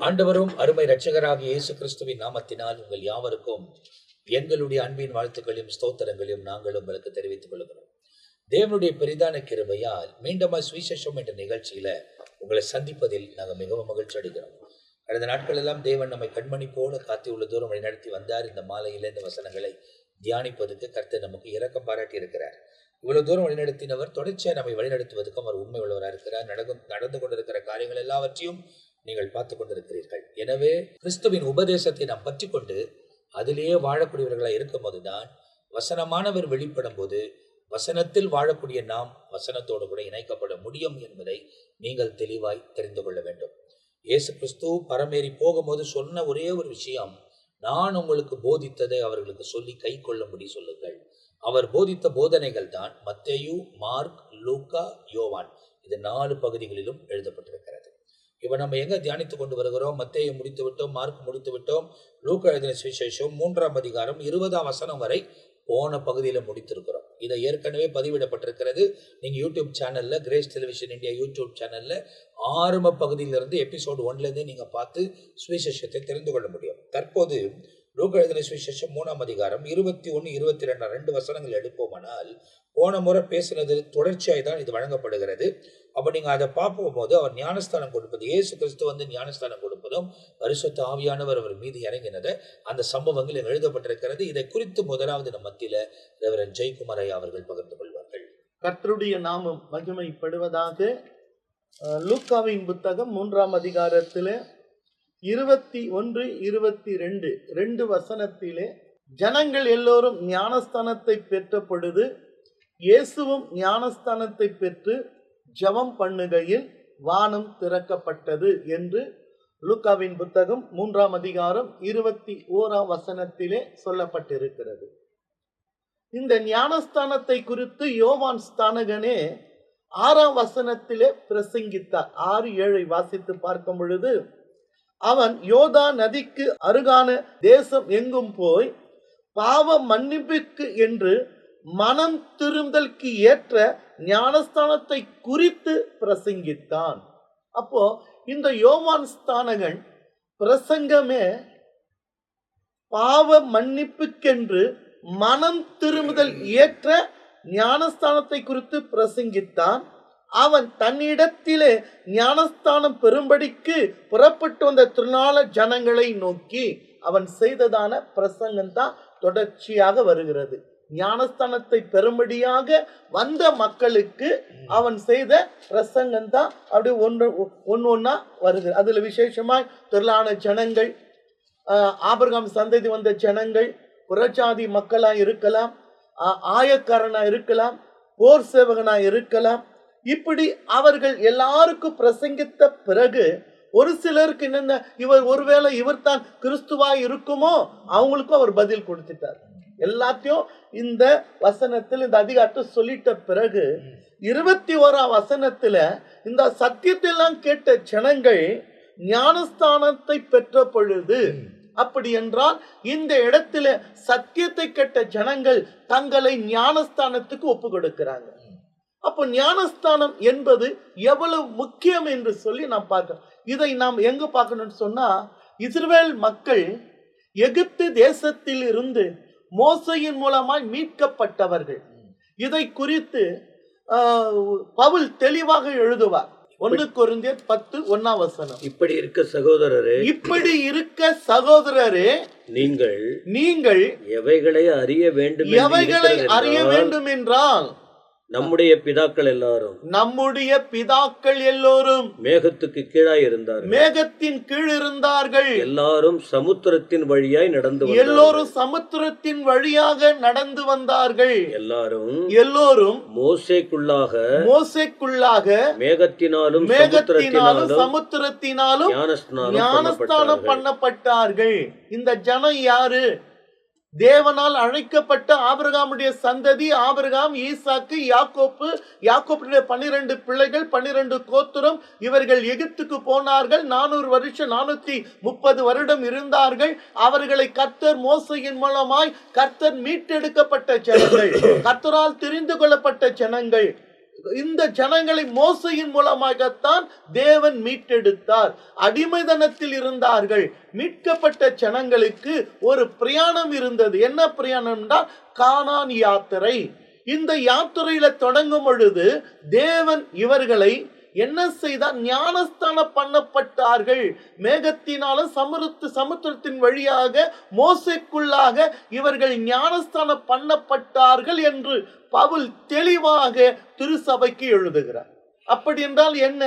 ஆண்டவரும் அருமை இரட்சகராகிய இயேசு கிறிஸ்துவின் நாமத்தினால் உங்கள் யாவருக்கும் எங்களுடைய அன்பின் வாழ்த்துக்களையும் ஸ்தோத்திரங்களையும் நாங்கள் உங்களுக்கு தெரிவித்துக் கொள்கிறோம். தேவனுடைய பெரிதான கிருபையால் மீண்டும் சுவிசேஷம் என்ற நிகழ்ச்சியில உங்களை சந்திப்பதில் நாங்கள் மிகவும் மகிழ்ச்சி அடைகிறோம். கடந்த நாட்கள் எல்லாம் தேவன் நம்மை கண்மணி போல காத்தி உள்ள தூரம் வழிநடத்தி வந்தார். இந்த மாலையில இந்த வசனங்களை தியானிப்பதற்கு கர்த்தர் நமக்கு இரக்கம் பாராட்டி இருக்கிறார். இவ்வளவு தூரம் வழிநடத்தினவர் தொடர்ச்சியா நம்மை வழிநடத்துவதற்கும் அவர் உண்மை உள்ளவராக இருக்கிறார். நடந்து கொண்டிருக்கிற காரியங்கள் எல்லாவற்றையும் நீங்கள் பார்த்து கொண்டிருக்கிறீர்கள். எனவே கிறிஸ்துவின் உபதேசத்தை நாம் பற்றி கொண்டு அதிலேயே வாழக்கூடியவர்களாக இருக்கும் போதுதான் வசனமானவர் வெளிப்படும் போது வசனத்தில் வாழக்கூடிய நாம் வசனத்தோடு கூட இணைக்கப்பட முடியும் என்பதை நீங்கள் தெளிவாய் தெரிந்து கொள்ள வேண்டும். இயேசு கிறிஸ்து பரமேறி போகும்போது சொன்ன ஒரே ஒரு விஷயம், நான் உங்களுக்கு போதித்ததை அவர்களுக்கு சொல்லி கை கொள்ளும்படி சொல்லுங்கள். அவர் போதித்த போதனைகள் தான் மத்தேயு, மார்க், லூக்கா, யோவான், இது 4 பகுதிகளிலும் எழுதப்பட்டிருக்கிறது. இப்ப நம்ம எங்க தியானித்துக் கொண்டு வருகிறோம்? மத்தேயு முடித்து விட்டோம், மார்க் முடித்து விட்டோம், லூக்கா எழுதின சுவிசேஷம் 3ஆம் அதிகாரம் 20ஆம் வசனம் வரை போன பகுதியில முடித்திருக்கிறோம். இதை ஏற்கனவே பதிவிடப்பட்டிருக்கிறது. நீங்க யூடியூப் சேனல்ல, கிரேஸ் டெலிவிஷன் இந்தியா யூடியூப் சேனல்ல ஆரம்ப பகுதியிலிருந்து எபிசோடு 1ல இருந்தே நீங்க பார்த்து சுவிசேஷத்தை தெரிந்து கொள்ள முடியும். தற்போது லூக்கா எழுதின சுவிசேஷம் 3ஆம் அதிகாரம் 21, 22 2 வசனங்கள் எடுப்போமானால் போன முறை பேசினது தொடர்ச்சியாய் தான் இது வழங்கப்படுகிறது. அப்ப நீங்க அதை பார்க்கும் போது அவர் ஞானஸ்தானம் கொடுப்பது, இயேசு கிறிஸ்து ஞானஸ்தானம் கொடுப்பதும் பரிசுத்த ஆவியானவர் அவர் மீது இறங்கினது அந்த சம்பவங்கள் எழுதப்பட்டிருக்கிறது. இதை குறித்து முதலாவது நம் மத்தியில ரெவரண்ட் ஜெயக்குமார் ஐயா அவர்கள் பகிர்ந்து கொள்வார்கள். கர்த்தருடைய நாமம் மகிமைப்படுவதாக. லூக்காவின் புத்தகம் 3ஆம் அதிகாரத்திலே 21, 22 2 வசனத்திலே ஜனங்கள் எல்லோரும் ஞானஸ்தானத்தை பெற்ற பொழுது இயேசுவும் ஞானஸ்தானத்தை பெற்று ஜெபம் பண்ணுகையில் வானம் திறக்கப்பட்டது என்று லூக்காவின் புத்தகம் 3ஆம் அதிகாரம் 21ஆம் வசனத்திலே சொல்லப்பட்டிருக்கிறது. இந்த ஞானஸ்தானத்தை குறித்து யோவான் ஸ்தானகனே 6ஆம் வசனத்திலே பிரசங்கித்தார். 6, 7 வாசித்து பார்க்கும் பொழுது, அவன் யோதா நதிக்கு அருகான தேசம் எங்கும் போய் பாவ மன்னிப்புக்கு என்று மனம் திரும்பலுக்கு ஏற்ற ஞானஸ்தானத்தை குறித்து பிரசங்கித்தான். அப்போ இந்த யோவான் ஸ்தானகன் பிரசங்கமே பாவ மன்னிப்புக்கென்று மனம் திரும்புதல் ஏற்ற ஞானஸ்தானத்தை குறித்து பிரசங்கித்தான். அவன் தன்னிடத்திலே ஞானஸ்தானம் பெறும்படிக்கு புறப்பட்டு வந்த திருநாள ஜனங்களை நோக்கி அவன் செய்ததான பிரசங்கம் தான் தொடர்ச்சியாக வருகிறது. ஞானஸ்தானத்தை பெறும்படியாக வந்த மக்களுக்கு அவன் செய்த பிரசங்கம் தான் அப்படி ஒன்னா வருகிறது. அதுல விசேஷமாய் திரளான ஜனங்கள், ஆபிரகாம் சந்ததி வந்த ஜனங்கள், புறஜாதி மக்களா இருக்கலாம், ஆயக்காரனா இருக்கலாம், போர் சேவகனா இருக்கலாம். இப்படி அவர்கள் எல்லாருக்கும் பிரசங்கித்த பிறகு ஒரு சிலருக்கு என்ன, இவர் ஒருவேளை இவர் தான் கிறிஸ்துவாய் இருக்குமோ, அவங்களுக்கும் அவர் பதில் கொடுத்துட்டார். எல்லாத்தையும் இந்த வசனத்தில் இந்த அதிகாரத்தை சொல்லிட்ட பிறகு 21ஆம் வசனத்துல இந்த சத்தியத்தை எல்லாம் கேட்ட ஜனங்கள் ஞானஸ்தானத்தை பெற்ற பொழுது, அப்படி என்றால் இந்த இடத்துல சத்தியத்தை கேட்ட ஜனங்கள் தங்களை ஞானஸ்தானத்துக்கு ஒப்பு கொடுக்கிறாங்க. அப்போ ஞானஸ்தானம் என்பது எவ்வளவு முக்கியம் என்று சொல்லி நாம் பார்க்கிறோம். இதை நாம் எங்க பார்க்கணும்னு சொன்னா, இஸ்ரவேல் மக்கள் எகிப்து தேசத்தில் இருந்து மோசையின் மூலமாய் மீட்கப்பட்டவர்கள். இதை குறித்து பவுல் தெளிவாக எழுதுவார். 1 கொரிந்தியர் 10:1 வசனம். இப்படி இருக்க சகோதரரே நீங்கள் எவைகளை அறிய வேண்டும் என்றால் நம்முடைய பிதாக்கள் எல்லோரும் மேகத்துக்கு கீழாய் இருந்தார்கள், மேகத்தின் கீழ் இருந்தார்கள். எல்லாரும் சமுத்திரத்தின் வழியாக நடந்து வந்தார்கள். எல்லாரும் மோசேக்குள்ளாக மேகத்தினாலும் சமுத்திரத்தினாலும் ஞானஸ்நானம் பண்ணப்பட்டார்கள். இந்த ஜனம் யாரு? தேவனால் அழைக்கப்பட்ட ஆபிரகாமுடைய சந்ததி. ஆபிரகாம், ஈசாக்கு, யாக்கோப்புடைய 12 பிள்ளைகள், 12 கோத்திரம். இவர்கள் எகிப்துக்கு போனார்கள். 400 வருஷம் 430 வருடம் இருந்தார்கள். அவர்களை கர்த்தர் மோசையின் மூலமாய் கர்த்தர் மீட்டெடுக்கப்பட்ட ஜனங்கள், கர்த்தரால் தெரிந்து கொள்ளப்பட்ட ஜனங்கள். இந்த ஜனங்களை மோசையின் மூலமாகத்தான் தேவன் மீட்டெடுத்தார். அடிமைதனத்தில் இருந்தார்கள். மீட்கப்பட்ட ஜனங்களுக்கு ஒரு பிரயாணம் இருந்தது. என்ன பிரயாணம் என்றால் கானான் யாத்திரை. இந்த யாத்திரையில தொடங்கும் பொழுது தேவன் இவர்களை என்ன செய்தார்? ஞானஸ்தானம் பண்ணப்பட்டார்கள். மேகத்தினாலும் சமுத்திரத்தின் வழியாக மோசைக்குள்ளாக இவர்கள் ஞானஸ்தானம் பண்ணப்பட்டார்கள் என்று பவுல் தெளிவாக திருசபைக்கு எழுதுகிறார். அப்படி என்றால் என்ன?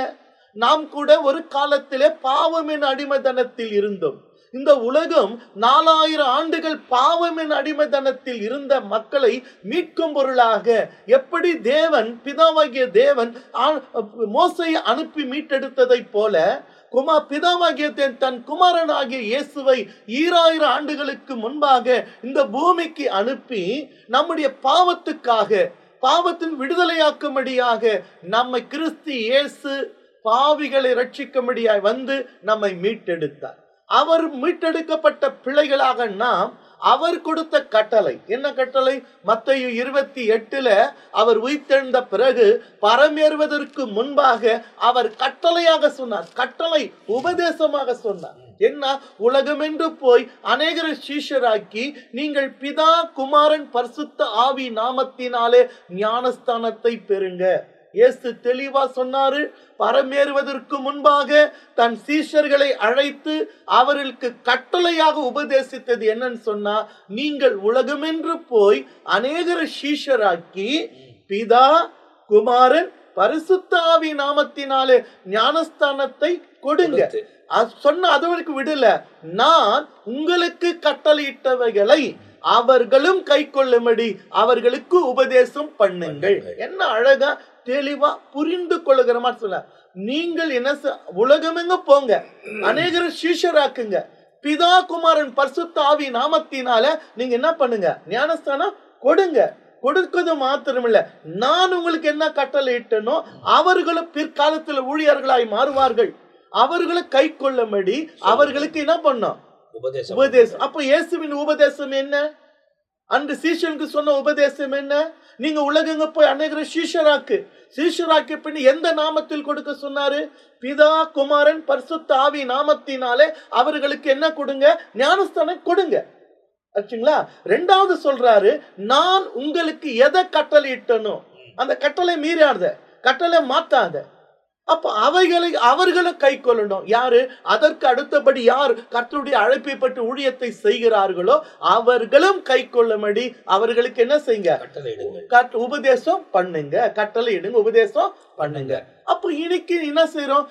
நாம் கூட ஒரு காலத்திலே பாவமின் அடிமைத்தனத்தில் இருந்தோம். இந்த உலகம் 4000 ஆண்டுகள் பாவமின் அடிமைத்தனத்தில் இருந்த மக்களை மீட்கும் பொருளாக எப்படி தேவன், பிதாவாகிய தேவன் மோசையை அனுப்பி மீட்டெடுத்ததை போல பிதாவாகிய தன் குமாரனாகிய இயேசுவை 2000 ஆண்டுகளுக்கு முன்பாக இந்த பூமிக்கு அனுப்பி நம்முடைய பாவத்துக்காக, பாவத்தின் விடுதலையாக்கும்படியாக நம்மை கிறிஸ்து இயேசு பாவிகளை ரட்சிக்கும்படியாய் வந்து நம்மை மீட்டெடுத்தார். அவர் மீட்டெடுக்கப்பட்ட பிள்ளைகளாக நாம் அவர் கொடுத்த கட்டளை என்ன கட்டளை? மத்தேயு 28 அவர் உயிர்த்தெழுந்த பிறகு பரமேறுவதற்கு முன்பாக அவர் கட்டளையாக சொன்னார். கட்டளை உபதேசமாக சொன்னார். என்ன? உலகமென்று போய் அநேகரை சீஷராக்கி நீங்கள் பிதா குமாரன் பரிசுத்த ஆவி நாமத்தினாலே ஞானஸ்தானத்தை பெறுங்க. இயேசு தெளிவா சொன்னாரு. பரமேறுவதற்கு முன்பாக தன் சீஷர்களை அழைத்து அவர்களுக்கு கட்டளையாக உபதேசித்தது என்னன்னு சொன்னா, நீங்கள் உலகமென்று போய் அநேகரை சீஷராக்கி பிதா குமாரன் பரிசுத்த ஆவி நாமத்தினாலே ஞானஸ்தானத்தை கொடுங்க. சொன்ன அதற்கு விடல, நான் உங்களுக்கு கட்டளையிட்டவைகளை அவர்களும் கை கொள்ளும்படி அவர்களுக்கு உபதேசம் பண்ணுங்கள். என்ன அழகா தெளிவா புரிந்து கொள்ளுகிற மாதிரி சொல்ல. நீங்கள் என்ன உலகமெங்க போங்க, அநேகரை சீஷராக்குங்க, பிதா குமாரன் பரிசுத்த ஆவி நாமத்தினால நீங்க என்ன பண்ணுங்க? ஞானஸ்தானம் கொடுங்க. கொடுக்கிறது மாத்திரமில்ல, நான் உங்களுக்கு என்ன கட்டளை இட்டனோ அவர்களும் பிற்காலத்தில் ஊழியர்களாய் மாறுவார்கள். அவர்களை கை கொள்ளும்படி அவர்களுக்கு என்ன பண்ணோம்? உபதேசம். அப்ப இயேசுவின் உபதேசம் என்ன? அன்று சீஷனுக்கு சொன்ன உபதேசம் என்ன? நீங்க உலகங்க போய் அநேகரை சீஷராக்கு பின் எந்த நாமத்தில் கொடுக்க சொன்னாரு? பிதா குமாரன் பரிசுத்த ஆவி நாமத்தினாலே அவர்களுக்கு என்ன கொடுங்க? ஞானஸ்தானம் கொடுங்க. ஆச்சுங்களா? ரெண்டாவது சொல்றாரு, நான் உங்களுக்கு எதை கட்டளை இட்டனோ அந்த கட்டளை மீறாத, கட்டளை மாத்தாத. அப்ப அவர்களும் கை கொள்ளணும். யாரு? அதற்கு அடுத்தபடி யார் கர்த்தருடைய அழைப்பை பற்றி ஊழியத்தை செய்கிறார்களோ அவர்களும் கை கொள்ளும்படி அவர்களுக்கு என்ன செய்யுங்க? உபதேசம் பண்ணுங்க. கட்டளை இடுங்க, உபதேசம் பண்ணுங்க. அப்ப இன்னைக்கு என்ன செய்யறோம்?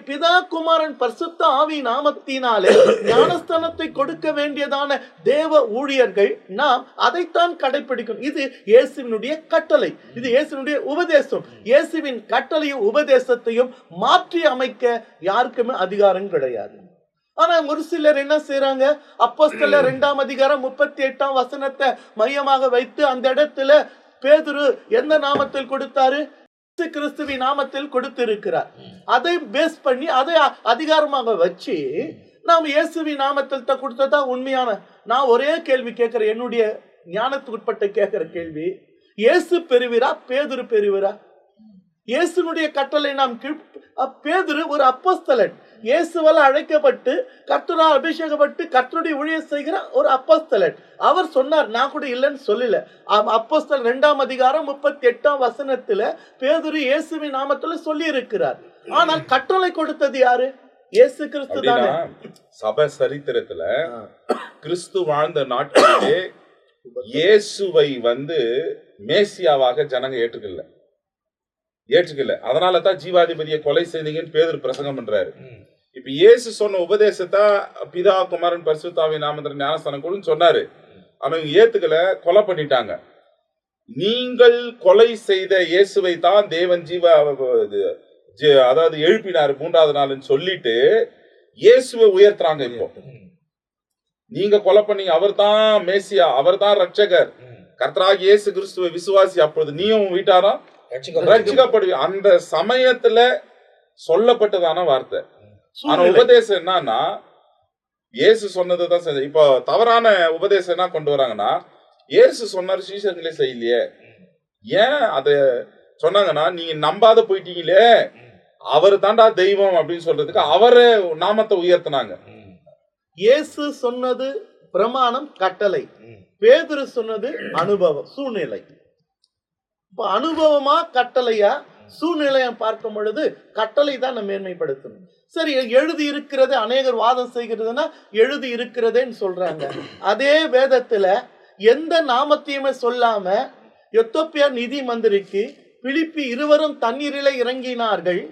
பிதா குமாரன் பரிசுத்த ஆவி நாமத்தினாலே ஞானஸ்தானத்தை கொடுக்க வேண்டியதான தேவ ஊழியர்கள் நாம் அதைத்தான் கடைபிடிக்கணும். இது இயேசுவினுடைய கட்டளை, இது இயேசுவினுடைய உபதேசம். இயேசுவின் கட்டளையும் உபதேசத்தையும் மாற்றி அமைக்க யாருக்குமே அதிகாரம் கிடையாது. ஆனா ஒரு சிலர் என்ன செய்யறாங்க? அப்போஸ்தலர் 2ஆம் அதிகாரம் 38ஆம் வசனத்தை மையமாக வைத்து அந்த இடத்துல பேதுரு எந்த நாமத்தில் கொடுத்தாரு? கிறிஸ்துவின் நாமத்தில் கொடுத்திருக்கிறார். அதை பேஸ் பண்ணி அதை அதிகாரமாக வச்சு நாம் இயேசுவின் நாமத்தில் தான் கொடுத்ததா உண்மையான. நான் ஒரே கேள்வி கேட்கிறேன், என்னுடைய ஞானத்துக்கு உட்பட்ட கேட்கிற கேள்வி, இயேசு பெறுவீரா பேதுரு பெறுவீரா? இயேசுனுடைய கட்டளை நாம் பேதுரு ஒரு அப்போஸ்தலன், இயேசுவால் அழைக்கப்பட்டு கர்த்தரால் அபிஷேகப்பட்டு கர்த்தருடைய ஊழியம் செய்கிற ஒரு அப்போஸ்தலன். அவர் சொன்னார், நான் கூட இல்லைன்னு சொல்லல. அப்போஸ்தலர் 2ஆம் அதிகாரம் 38ஆம் வசனத்துல பேதுரு இயேசுவின் நாமத்துல சொல்லி இருக்கிறார். ஆனால் கட்டளை கொடுத்தது யாரு? இயேசு கிறிஸ்து தானே. சபை சரித்திரத்துல கிறிஸ்து வாழ்ந்த நாட்களிலே இயேசுவை மேசியாவாக ஜனங்க ஏற்றுக்கல. அதனாலதான் ஜீவாதிபதியை கொலை செய்தீங்கன்னு பேதுரு பிரசங்கம் பண்றாரு. இப்ப இயேசு சொன்ன உபதேசத்தை பிதா குமாரன் பரிசுத்த ஆவி நாமத்தில் ஞானஸ்தானம் கொடுன்னு சொன்னாரு. அவங்க ஏத்துக்கல, கொலை பண்ணிட்டாங்க. நீங்கள் கொலை செய்த இயேசுவை தான் தேவன் அதாவது எழுப்பினாரு 3ஆவது நாள்னு சொல்லிட்டு இயேசுவை உயர்த்துறாங்க. இப்போ நீங்க கொலை பண்ணி, அவர் தான் மேசியா, அவர் தான் ரட்சகர், கர்த்தராகிய இயேசு கிறிஸ்துவை விசுவாசி, அப்பொழுது நீயும் வீட்டாரா ரட்சிக்கப்படுவீங்க. அந்த சமயத்துல சொல்லப்பட்டதான வார்த்தை. ஆனா உபதேசம் என்னன்னா இயேசு சொன்னதுதான் செஞ்ச. இப்போ தவறான உபதேசம் என்ன கொண்டு வராங்கன்னா, இயேசு சொன்னாரு சீஷர்களே செய்யலையே, ஏன் அத சொன்னாங்கன்னா நீங்க நம்பாத போயிட்டீங்களே, அவர் தாண்டா தெய்வம் அப்படின்னு சொல்றதுக்கு அவரே நாமத்தை உயர்த்தினாங்க. இயேசு சொன்னது பிரமாணம், கட்டளை. பேதுரு சொன்னது அனுபவம், சூழ்நிலை. இப்ப அனுபவமா கட்டளையா? சூழ்நிலையை பார்க்கும் பொழுது கட்டளை தான் நம்ம மேன்மைப்படுத்தணும். சரி, எழுதி இருக்கிறது, அநேகர் வாதம் செய்கிறதுனா எழுதி இருக்கிறதேன்னு சொல்றாங்க. அதே வேதத்துல எந்த நாமத்தையுமே சொல்லாம எத்தோப்பியா நிதி மந்திரிக்கு பிலிப்பு இருவரும் தண்ணீரிலே இறங்கினார்கள்,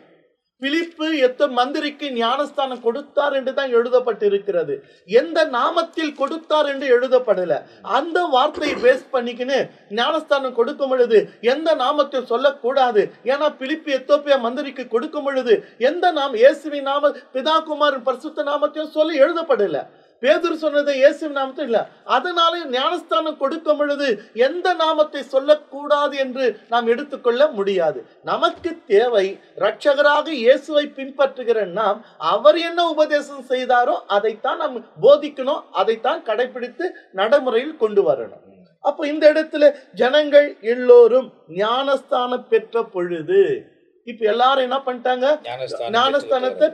பிலிப்பு மந்திரிக்கு ஞானஸ்தானம் கொடுத்தார் என்று தான் எழுதப்பட்டிருக்கிறது. எந்த நாமத்தில் கொடுத்தார் என்று எழுதப்படல. அந்த வார்த்தையை பேஸ் பண்ணிக்கின்னு ஞானஸ்தானம் கொடுக்கும் பொழுது எந்த நாமத்தை சொல்லக்கூடாது. ஏன்னா பிலிப்பு எத்தோப்பியா மந்திரிக்கு கொடுக்கும் பொழுது எந்த இயேசுவின் நாம, பிதா குமாரன் பரிசுத்த நாமத்தையும் சொல்லி எழுதப்படல. பேதுரு சொன்னது இயேசுவின் நாமத்தை இல்ல. அதனால ஞானஸ்தானம் கொடுக்கும் பொழுது எந்த நாமத்தை சொல்லக்கூடாது என்று நாம் எடுத்துக்கொள்ள முடியாது. நமக்கு தேவை இரட்சகராக இயேசுவை பின்பற்றுகிற நாம் அவர் என்ன உபதேசம் செய்தாரோ அதைத்தான் நாம் போதிக்கணும், அதைத்தான் கடைபிடித்து நடைமுறையில் கொண்டு வரணும். அப்ப இந்த இடத்துல ஜனங்கள் எல்லோரும் ஞானஸ்தானம் பெற்ற பொழுது, இப்ப எல்லாரும் என்ன பண்ணிட்டாங்க? ஞானஸ்தானத்தை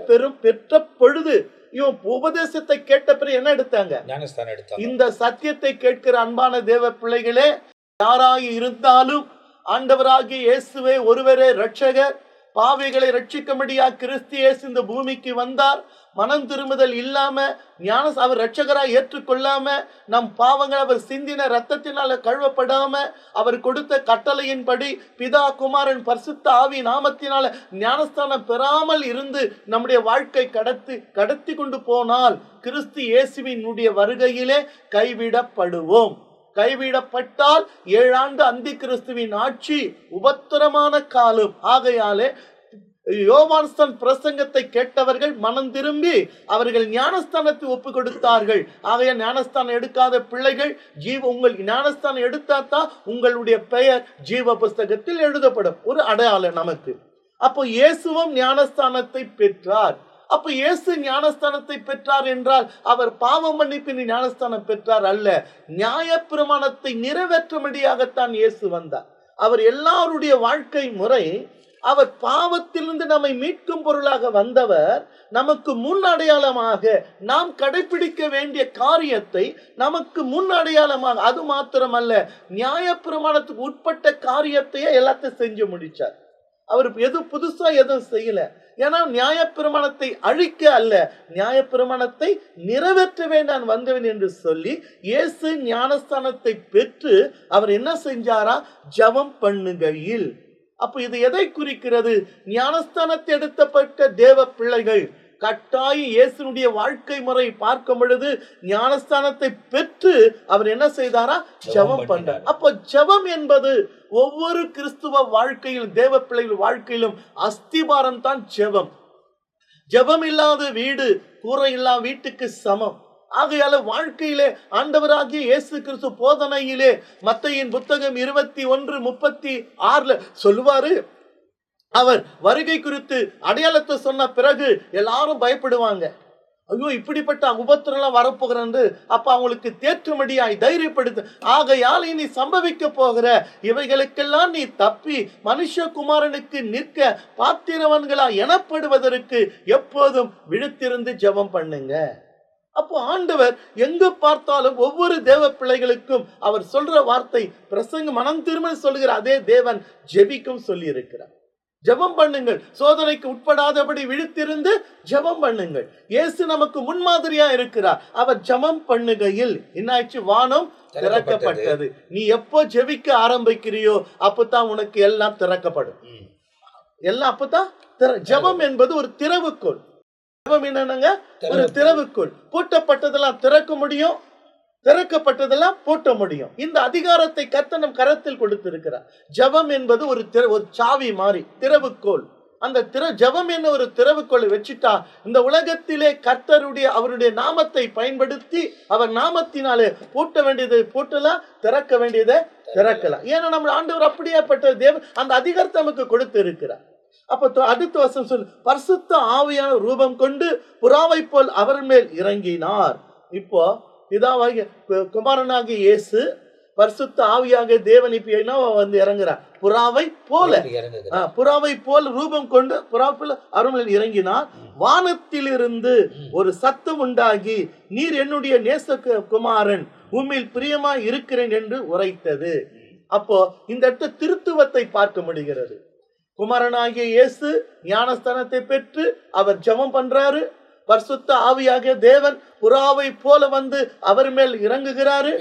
பெற்ற பொழுது இவன் உபதேசத்தை கேட்ட பிறகு என்ன எடுத்தாங்க? ஞானஸ்தானம் எடுத்தாங்க. இந்த சத்தியத்தை கேட்கிற அன்பான தேவ பிள்ளைகளே, யாராக இருந்தாலும் ஆண்டவராகிய இயேசுவே ஒருவரே இரட்சகர். பாவிகளை ரட்சிக்கும்படியா கிறிஸ்து இயேசு இந்த பூமிக்கு வந்தார். மனம் திரும்புதல் இல்லாம அவர் இரட்சகராய் ஏற்றுக்கொள்ளாம நம் பாவங்கள் அவர் சிந்தின ரத்தத்தினால கழுவப்படாம அவர் கொடுத்த கட்டளையின்படி பிதா குமாரன் பரிசுத்த ஆவி நாமத்தினால ஞானஸ்தானம் பெறாமல் இருந்து நம்முடைய வாழ்க்கை கடத்தி கொண்டு போனால் கிறிஸ்து இயேசுவினுடைய வருகையிலே கைவிடப்படுவோம். கைவிடப்பட்டால் 7 ஆண்டு அந்தி கிறிஸ்துவின் ஆட்சி உபத்திரமான காலம். ஆகையாலே யோவான்ஸ்தான் பிரசங்கத்தை கேட்டவர்கள் மனம் திரும்பி அவர்கள் ஞானஸ்தானத்தை ஒப்பு கொடுத்தார்கள். ஆகைய ஞானஸ்தானம் எடுக்காத பிள்ளைகள் உங்கள் ஞானஸ்தானம் எடுத்தாதான் உங்களுடைய பெயர் ஜீவ புஸ்தகத்தில் எழுதப்படும். ஒரு அடையாளம் நமக்கு. அப்போ இயேசுவும் ஞானஸ்தானத்தை பெற்றார். அப்ப இயேசு ஞானஸ்தானத்தை பெற்றார் என்றால் அவர் பாவ மன்னிப்பின் ஞானஸ்தானம் பெற்றார் அல்ல, நியாயப்பிரமாணத்தை நிறைவேற்றும்படியாகத்தான் இயேசு வந்தார். அவர் எல்லாருடைய வாழ்க்கை முறை, அவர் பாவத்திலிருந்து நம்மை மீட்கும் பொருளாக வந்தவர். நமக்கு முன் அடையாளமாக நாம் கடைபிடிக்க வேண்டிய காரியத்தை நமக்கு முன் அடையாளமாக, அது மாத்திரமல்ல நியாயப்பிரமாணத்துக்கு உட்பட்ட காரியத்தையே எல்லாத்தையும் செஞ்சு முடிச்சார். அவர் புதுசா எதுவும் செய்யல. ஏன்னா நியாயப்பிரமாணத்தை அழிக்க அல்ல, நியாயப்பிரமாணத்தை நிறைவேற்றவே நான் வந்தவன் என்று சொல்லி இயேசு ஞானஸ்தானத்தை பெற்று அவர் என்ன செஞ்சாரா? ஜெபம் பண்ணுகையில். அப்ப இது எதை குறிக்கிறது? ஞானஸ்தானத்தை எடுத்தப்பட்ட தேவ பிள்ளைகள் கட்டாய இயேசுனுடைய வாழ்க்கை முறை பார்க்கும் பொழுது ஞானஸ்தானத்தை பெற்று அவர் என்ன செய்தாரா? ஜெபம் பண்ணார். அப்போ ஜெபம் என்பது ஒவ்வொரு கிறிஸ்துவ வாழ்க்கையிலும் தேவ பிள்ளைகள் வாழ்க்கையிலும் அஸ்திபாரம் தான் ஜெபம். ஜெபம் இல்லாத வீடு கூரை இல்லாத வீட்டுக்கு சமம். ஆகையால வாழ்க்கையிலே ஆண்டவராகிய இயேசு கிறிஸ்து போதனையிலே மத்தேயின் புத்தகம் 21:36 சொல்லுவாரு, அவர் வருகை குறித்து அடையாளத்தை சொன்ன பிறகு எல்லாரும் பயப்படுவாங்க. ஐயோ, இப்படிப்பட்ட உபத்திரம் வரப்போகிறது. அப்ப அவங்களுக்கு தேற்றுமடியாய் தைரியப்படுத்து. ஆகையால் இனி சம்பவிக்க போகிற இவைகளுக்கெல்லாம் நீ தப்பி மனுஷகுமாரனுக்கு நிற்க பாத்திரவன்களா எனப்படுவதற்கு எப்போதும் விழித்திருந்து ஜெபம் பண்ணுங்க. அப்போ ஆண்டவர் எங்கு பார்த்தாலும் ஒவ்வொரு தேவ பிள்ளைகளுக்கும் அவர் சொல்ற வார்த்தை பிரசங்க மனம் திரும்ப சொல்லுகிற அதே தேவன் ஜெபிக்கும் சொல்லி இருக்கிறார். ஜெபம் பண்ணுங்கள், சோதனைக்கு உட்படாதபடி விழித்திருந்து ஜெபம் பண்ணுங்கள். இயேசு நமக்கு முன்மாதிரியா இருக்கிறார். அவர் ஜெபம் பண்ணுகையில் என்னாச்சு? வானம் திறக்கப்பட்டது. நீ எப்போ ஜெபிக்க ஆரம்பிக்கிறியோ அப்பதான் உனக்கு எல்லாம் திறக்கப்படும். எல்லாம் அப்பதான் ஜெபம் என்பது ஒரு திறவுகோல். ஜெபம் என்னங்க? ஒரு திறவுகோல். பூட்டப்பட்டதெல்லாம் திறக்க முடியும், திறக்கப்பட்டதெல்லாம் பூட்ட முடியும். இந்த அதிகாரத்தை கர்த்தர் நம் கரத்தில் கொடுத்திருக்கிறார். ஜெபம் என்பது ஒரு சாவி மாதிரி, திறவுகோல். அந்த ஜெபம் என்ன ஒரு திறவுகோலை வச்சுட்டா இந்த உலகத்திலே கர்த்தருடைய அவருடைய நாமத்தை பயன்படுத்தி அவர் நாமத்தினாலே பூட்ட வேண்டியதை பூட்டலாம், திறக்க வேண்டியதை திறக்கலாம். ஏன்னா நம்ம ஆண்டவர் அப்படியேப்பட்ட தேவன் அந்த அதிகாரத்தை நமக்கு கொடுத்து இருக்கிறார். அப்ப அடுத்த வசனம் சொல்லு, பரிசுத்த ஆவியான ரூபம் கொண்டு புறாவை போல் அவர் மேல் இறங்கினார். இப்போ பிதாவாகிய குமாரனாகிய இயேசு பரிசுத்த ஆவியாக தேவன் இப்ப என்னவா வந்து இறங்குறார்? புறாவை போல. இறங்குகிறார். புறாவை போல ரூபம் கொண்டு புறா போல அருமையில் இறங்கினார். வானத்திலிருந்து ஒரு சத்தம் உண்டாகி, நீர் என்னுடைய நேசகுமாரன், உம்மில் பிரியமா இருக்கிறேன் என்று உரைத்தது. அப்போ இந்த இடத்துல திருத்துவத்தை பார்க்க முடிகிறது. குமாரனாகிய இயேசு ஞானஸ்தானத்தை பெற்று அவர் ஜெபம் பண்றாரு. பரிசுத்த ஆவியாகிய தேவன் புறாவை போல வந்து அவர் மேல் இறங்குகிறாரு.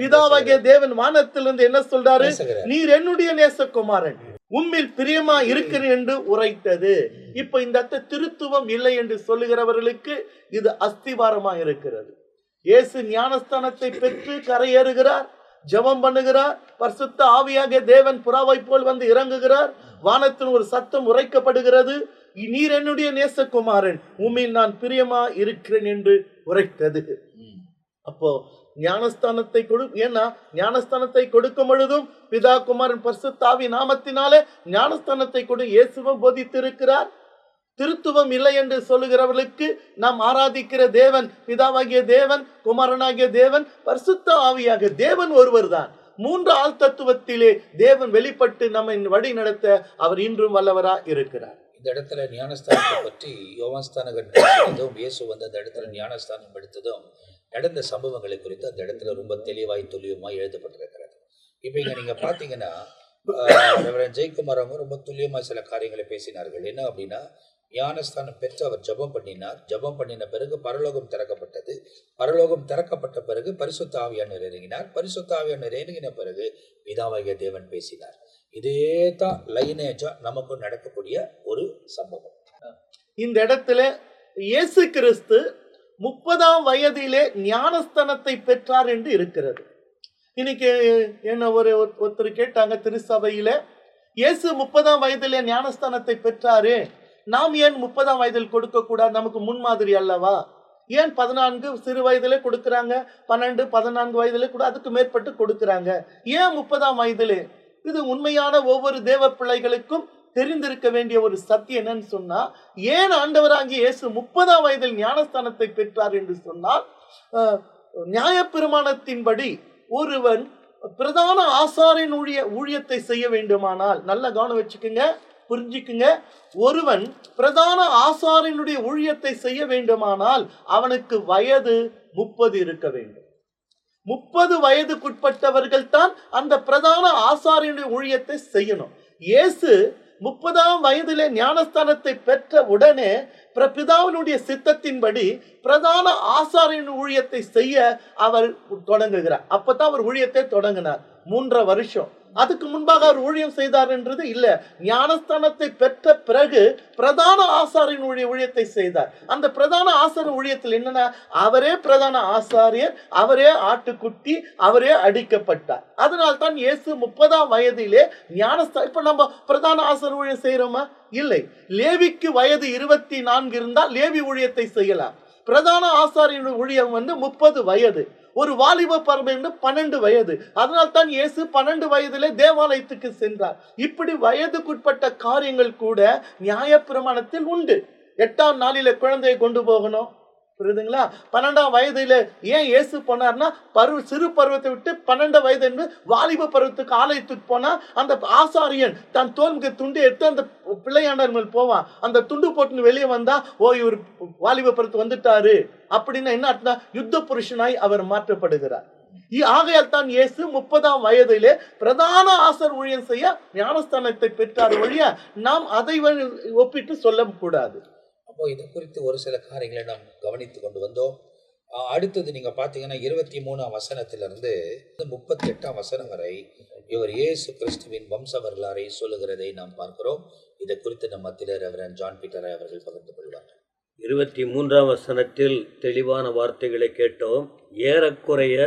பிதாவாகிய தேவன் வானத்திலிருந்து என்ன சொல்றாரு? நீர் என்னுடைய நேசகுமாரன், உம்மில் பிரியமா இருக்கிறேன் என்று உரைத்தது. இப்ப இந்த திருத்துவம் இல்லை என்று சொல்லுகிறவர்களுக்கு இது அஸ்திவாரமா இருக்கிறது. இயேசு ஞானஸ்தானத்தை பெற்று கரையேறுகிறார், ஜெபம் பண்ணுகிறார். பரிசுத்த ஆவியாகிய தேவன் புறாவை போல் வந்து இறங்குகிறார். வானத்தின் ஒரு சத்தம் உரைக்கப்படுகிறது, நீர் என்னுடைய நேசகுமாரன், உம்மில் நான் பிரியமா இருக்கிறேன் என்று உரைத்தது. அப்போ ஞானஸ்தானத்தை ஏன்னா ஞானஸ்தானத்தை கொடுக்கும் பொழுதும் பிதா குமாரன் பரிசுத்த ஆவி நாமத்தினாலே ஞானஸ்தானத்தை கொடு இயேசுவும் போதித்திருக்கிறார். திருத்துவம் இல்லை என்று சொல்லுகிறவர்களுக்கு நாம் ஆராதிக்கிற தேவன் பிதாவாகிய தேவன், குமாரனாகிய தேவன், பரிசுத்த ஆவியாக தேவன் ஒருவர் தான். மூன்று ஆள் தத்துவத்திலே தேவன் வெளிப்பட்டு நம்மை வழி நடத்த அவர் இன்றும் வல்லவரா இருக்கிறார். இந்த இடத்துல ஞானஸ்தானத்தை பற்றி யோவான்ஸ்தானகன் பேசியதும், இயேசு வந்து அந்த இடத்துல ஞானஸ்தானம் எடுத்ததும் நடந்த சம்பவங்களை குறித்து அந்த இடத்துல ரொம்ப தெளிவாய் துல்லியமாய் எழுதப்பட்டிருக்கிறது. இப்போ இங்க நீங்க பாத்தீங்கன்னா ஜெயக்குமார் அவங்க ரொம்ப துல்லியமா சில காரியங்களை பேசினார்கள். என்ன அப்படின்னா, ஞானஸ்தானம் பெற்று அவர் ஜெபம் பண்ணினார். ஜெபம் பண்ணின பிறகு பரலோகம் திறக்கப்பட்டது. பரலோகம் திறக்கப்பட்ட பிறகு பரிசுத்த ஆவியானவர் இறங்கினார். பரிசுத்த ஆவியானவர் இறங்கின பிறகு பிதாவாகிய தேவன் பேசினார். இதே தான் லைனேஜா நமக்கு நடக்கக்கூடிய ஒரு சம்பவம். இந்த இடத்துல இயேசு கிறிஸ்து 30ஆம் வயதிலே ஞானஸ்தானத்தை பெற்றார் என்று இருக்கிறது. இன்னைக்கு என்ன ஒருத்தர் கேட்டாங்க, திருச்சபையில இயேசு 30ஆம் வயதிலே ஞானஸ்தானத்தை பெற்றாரு, நாம் ஏன் 30ஆம் வயதில் கொடுக்க கூடாது? நமக்கு முன்மாதிரி அல்லவா? ஏன் 14 சிறு வயதிலே கொடுக்கறாங்க, 12 14 வயதிலே கூட அதுக்கு மேற்பட்டு கொடுக்கறாங்க, ஏன் 30ஆம் வயதிலே? இது உண்மையான ஒவ்வொரு தேவ பிள்ளைகளுக்கும் தெரிந்திருக்க வேண்டிய ஒரு சத்தியம். என்னன்னு சொன்னா, ஏன் ஆண்டவராகிய இயேசு 30ஆம் வயதில் ஞானஸ்தானத்தை பெற்றார் என்று சொன்னால், நியாயப்பிரமாணத்தின்படி ஒருவன் பிரதான ஆசாரின் ஊழியத்தை செய்ய வேண்டுமானால், நல்ல கவனம் வச்சுக்கோங்க, புரிஞ்சுக்குங்க, ஒருவன் பிரதான ஆசாரியனுடைய ஊழியத்தை செய்ய வேண்டுமானால் அவனுக்கு வயது 30 இருக்க வேண்டும். 30 வயதுக்குட்பட்டவர்கள் தான் அந்த பிரதான ஆசாரியனுடைய ஊழியத்தை செய்யணும். இயேசு 30ஆம் வயதிலே ஞானஸ்தானத்தை பெற்ற உடனே பிதாவினுடைய சித்தத்தின்படி பிரதான ஆசாரியன் ஊழியத்தை செய்ய அவர் தொடங்குகிறார். அப்பதான் அவர் ஊழியத்தை தொடங்கினார். 3.5 வருஷம். அதுக்கு முன்பாக அவர் ஊழியம் செய்தார் என்றது இல்ல. ஞானஸ்தானத்தை பெற்ற பிறகு பிரதான ஆசாரியன் ஊழியத்தை செய்தார். அந்த பிரதான ஆசாரிய ஊழியத்தில் என்னன்னா, அவரே பிரதான ஆசாரியர், அவரே ஆட்டுக்குட்டி, அவரே அடிக்கப்பட்டார். அதனால் தான் இயேசு 30ஆம் வயதிலே ஞானஸ்தானம். இப்ப நம்ம பிரதான ஆசாரிய ஊழியம் செய்யறோமா? இல்லை. லேவிக்கு வயது 24 இருந்தால் லேவி ஊழியத்தை செய்யலாம். பிரதான ஆசாரியன் ஊழியம் 30 வயது. ஒரு வாலிப பருவம் 12 வயது. அதனால் தான் இயேசு 12 வயதிலே தேவாலயத்துக்கு சென்றார். இப்படி வயதுக்குட்பட்ட காரியங்கள் கூட நியாயப்பிரமாணத்தில் உண்டு. 8ஆம் நாளில குழந்தையை கொண்டு போகணும், புரியுதுங்களா? 12ஆம் வயதில ஏன் இயேசு போனார்னா, சிறு பருவத்தை விட்டு 12 வயது என்று வாலிப பருவத்துக்கு ஆலயத்துக்கு போனா அந்த ஆசாரியன் தன் தோல்முக துண்டு எடுத்து அந்த பிள்ளையாண்டர் மேல் போவான். அந்த துண்டு போட்டு வெளியே வந்தா, ஓ இவர் வாலிப பருவத்து வந்துட்டாரு அப்படின்னா என்ன அர்த்தம்? யுத்த புருஷனாய் அவர் மாற்றப்படுகிறார். ஆகையால் தான் இயேசு 30ஆம் வயதிலே பிரதான ஆசார் ஊழியம் செய்ய ஞானஸ்தானத்தை பெற்றார் ஒழிய நாம் அதை ஒப்பிட்டு சொல்ல கூடாது. அப்போ இது குறித்து ஒரு சில காரியங்களை நாம் கவனித்து கொண்டு வந்தோம். அடுத்தது நீங்க பாத்தீங்கன்னா 23ஆம் வசனத்திலிருந்து 38ஆம் வசனம் வரை இவர் இயேசு கிறிஸ்துவின் வம்ச வரலாறை சொல்லுகிறதை நாம் பார்க்கிறோம். இதை குறித்து நம்ம மத்தியில ரெவரண்ட் ஜான் பீட்டர் அவர்கள் பகிர்ந்து கொள்வார்கள். 23ஆம் வசனத்தில் தெளிவான வார்த்தைகளை கேட்டோம். ஏறக்குறைய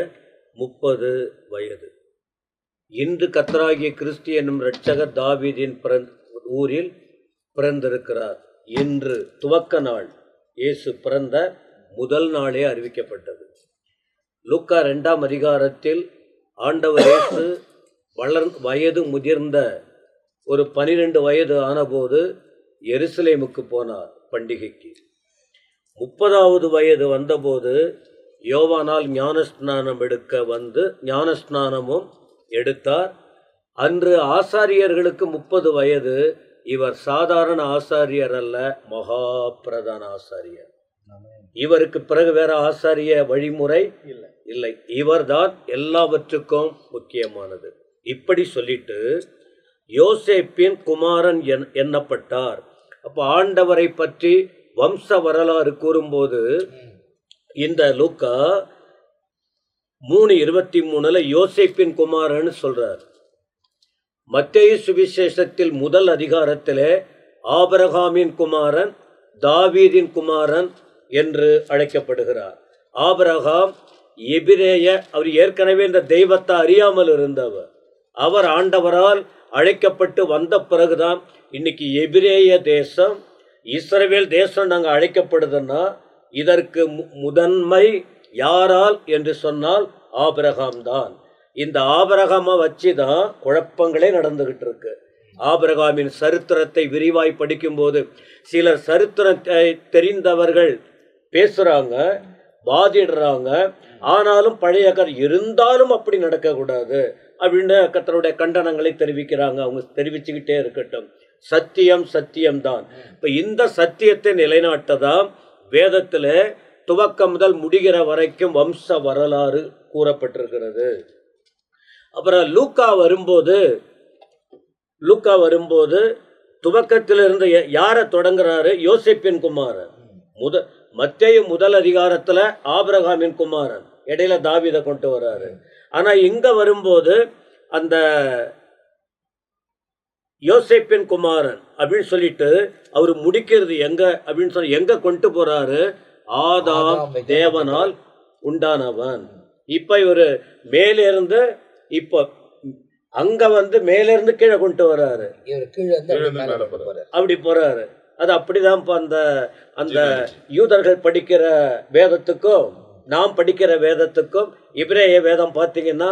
30 வயது. இன்று கர்த்தராகிய கிறிஸ்து என்னும் இரட்சகர் தாவீதின் ஊரில் பிறந்திருக்கிறார் என்று துவக்க நாள் இயேசு பிறந்த முதல் நாளே அறிவிக்கப்பட்டது. லூக்கா 2ஆம் அதிகாரத்தில் ஆண்டவர் இயேசு வயது முதிர்ந்த ஒரு 12 வயது ஆனபோது எருசலேமுக்கு போனார் பண்டிகைக்கு. 30வது வயது வந்தபோது யோவானால் ஞானஸ்நானம் எடுக்க வந்து ஞானஸ்நானமும் எடுத்தார். அன்று ஆசாரியர்களுக்கு 30 வயது. இவர் சாதாரண ஆசாரியர் அல்ல, மகா பிரதான ஆசாரியர். இவருக்கு பிறகு வேற ஆசாரிய வழிமுறை இல்லை. இவர்தான் எல்லாவற்றுக்கும் முக்கியமானது. இப்படி சொல்லிட்டு யோசேப்பின் குமாரன் எண்ணப்பட்டார். அப்போ ஆண்டவரை பற்றி வம்ச வரலாறு கூறும்போது இந்த லூக்கா 3:23 யோசேப்பின் குமாரன் சொல்றார். மத்தேயு சுவிசேஷத்தில் முதல் அதிகாரத்திலே ஆபிரகாமின் குமாரன், தாவீதின் குமாரன் என்று அழைக்கப்படுகிறார். ஆபிரகாம் எபிரேய, அவர் ஏற்கனவே இந்த தெய்வத்தை அறியாமல் இருந்தவர். அவர் ஆண்டவரால் அழைக்கப்பட்டு வந்த பிறகுதான் இன்னைக்கு எபிரேய தேசம், இஸ்ரவேல் தேசம் நாங்கள் அழைக்கப்படுதுன்னா இதற்கு முதன்மை யாரால் என்று சொன்னால் ஆபிரகாம் தான். இந்த ஆபிரகாமை வச்சு தான் குழப்பங்களே நடந்துகிட்டு இருக்கு. ஆபிரகாமின் சரித்திரத்தை விரிவாய் படிக்கும்போது சிலர் சரித்திரத்தை தெரிந்தவர்கள் பேசுறாங்க, வாதிடுறாங்க. ஆனாலும் பழைய இருந்தாலும் அப்படி நடக்கக்கூடாது அப்படின்னு கர்த்தருடைய கண்டனங்களை தெரிவிக்கிறாங்க. அவங்க தெரிவிச்சுக்கிட்டே இருக்கட்டும். சத்தியம் சத்தியம்தான். இப்போ இந்த சத்தியத்தை நிலைநாட்டதான் வேதத்தில் துவக்கம் முதல் முடிகிற வரைக்கும் வம்ச வரலாறு கூறப்பட்டிருக்கிறது. அப்புறம் லூக்கா வரும்போது துவக்கத்திலிருந்து யாரை தொடங்குறாரு? யோசேப்பின் குமாரன். மத்தேயு முதல் அதிகாரத்தில் ஆபிரகாமின் குமாரன், இடையில தாவீதை கொண்டு வர்றாரு. ஆனா இங்க வரும்போது அந்த யோசேப்பின் குமாரன் அப்படின்னு சொல்லிட்டு அவர் முடிக்கிறது எங்க அப்படின்னு சொல்லி எங்க கொண்டு போறாரு? ஆதாம் தேவனால் உண்டானவன். இப்ப இவரு மேலிருந்து இப்போ அங்க வந்து மேலிருந்து கீழே கொண்டு வர்றாரு, அப்படி போறாரு. அது அப்படிதான் அந்த அந்த யூதர்கள் படிக்கிற வேதத்துக்கும் நாம் படிக்கிற வேதத்துக்கும் இப்ரேய வேதம் பார்த்தீங்கன்னா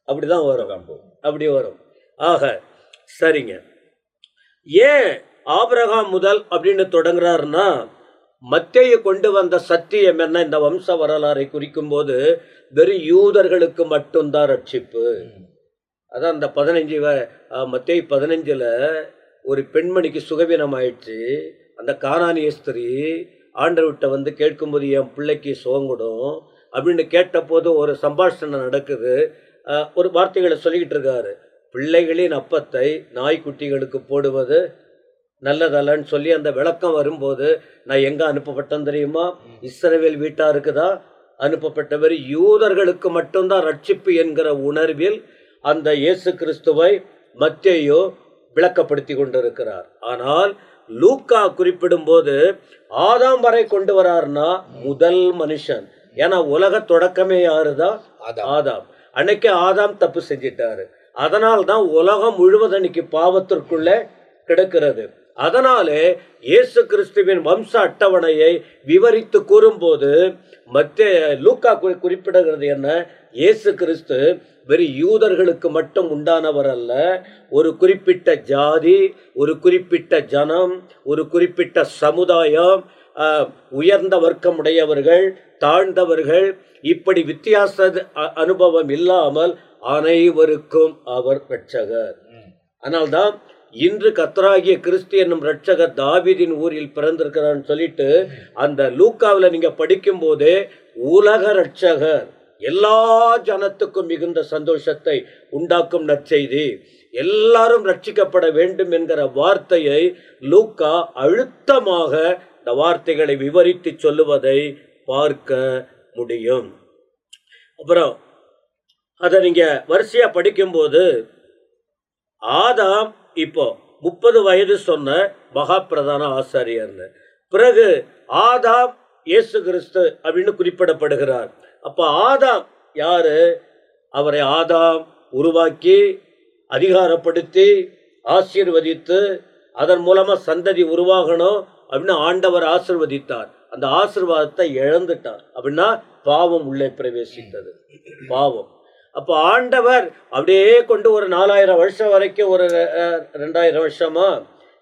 அப்படிதான் வரும், அப்படி வரும். ஆக சரிங்க, ஏன் ஆபிரகாம் முதல் அப்படின்னு தொடங்குறாருன்னா மத்தேயு கொண்டு வந்த சத்தியம் என்ன? இந்த வம்ச வரலாறை குறிக்கும் போது வெறும் யூதர்களுக்கு மட்டும்தான் ரட்சிப்பு. அதான் அந்த 15 மத்தேயு 15 ஒரு பெண்மணிக்கு சுகவீனம் ஆயிடுச்சு. அந்த கானானிய ஸ்திரீ ஆண்டவர்கிட்ட வந்து கேட்கும்போது என் பிள்ளைக்கு சுகங்கூடும் அப்படின்னு கேட்டபோது ஒரு சம்பாஷணை நடக்குது. ஒரு வார்த்தைகளை சொல்லிக்கிட்டு இருக்காரு, பிள்ளைகளின் அப்பத்தை நாய்க்குட்டிகளுக்கு போடுவது நல்லதல்லன்னு சொல்லி அந்த விளக்கம் வரும்போது நான் எங்கே அனுப்பப்பட்டேன் தெரியுமா? இஸ்ரவேல் வீட்டாருக்கு தான் அனுப்பப்பட்டவர். யூதர்களுக்கு மட்டும்தான் ரட்சிப்பு என்கிற உணர்வில் அந்த இயேசு கிறிஸ்துவை மத்தேயு விளக்கப்படுத்தி கொண்டிருக்கிறார். ஆனால் லூக்கா குறிப்பிடும் போது ஆதாம் வரை கொண்டு வரார்னா முதல் மனுஷன். ஏன்னா உலக தொடக்கமே யாருதான்? ஆதாம். அன்னைக்கு ஆதாம் தப்பு செஞ்சிட்டாரு. அதனால்தான் உலகம் முழுவதும் அன்னைக்கு பாவத்திற்குள்ளே கிடக்கிறது. அதனாலே இயேசு கிறிஸ்துவின் வம்ச அட்டவணையை விவரித்து கூறும்போது லூக்கா குறிப்பிடுகிறது என்ன? இயேசு கிறிஸ்து வெறும் யூதர்களுக்கு மட்டும் உண்டானவர் அல்ல. ஒரு குறிப்பிட்ட ஜாதி, ஒரு குறிப்பிட்ட ஜனம், ஒரு குறிப்பிட்ட சமுதாயம், உயர்ந்த வர்க்கம் உடையவர்கள், தாழ்ந்தவர்கள், இப்படி வித்தியாச அனுபவம் இல்லாமல் அனைவருக்கும் அவர் இரட்சகர். அதனால்தான் இன்று கர்த்தராகிய கிறிஸ்து என்னும் இரட்சகர் தாவீதின் ஊரில் பிறந்திருக்கிறான்னு சொல்லிட்டு அந்த லூக்காவில் நீங்க படிக்கும் போதே உலக இரட்சகர், எல்லா ஜனத்துக்கும் மிகுந்த சந்தோஷத்தை உண்டாக்கும் நற்செய்தி, எல்லாரும் ரட்சிக்கப்பட வேண்டும் என்கிற வார்த்தையை லூக்கா அழுத்தமாக இந்த வார்த்தைகளை விவரித்து சொல்லுவதை பார்க்க முடியும். அப்புறம் அதை நீங்க வரிசையா படிக்கும்போது ஆதாம் இப்போ 30 வயது சொன்ன மகா பிரதான ஆசாரியர்னு, பிறகு ஆதாம் இயேசு கிறிஸ்து அப்படின்னு குறிப்பிடப்படுகிறார். அப்போ ஆதாம் யாரு? அவரை ஆதாம் உருவாக்கி அதிகாரப்படுத்தி ஆசீர்வதித்து அதன் மூலமா சந்ததி உருவாகணும் அப்படின்னு ஆண்டவர் ஆசீர்வதித்தார். அந்த ஆசீர்வாதத்தை இழந்துட்டார். அப்படின்னா பாவம் உள்ளே பிரவேசித்தது, பாவம். அப்போ ஆண்டவர் அப்படியே கொண்டு ஒரு 4000 வருஷம் வரைக்கும், ஒரு 2000 வருஷமா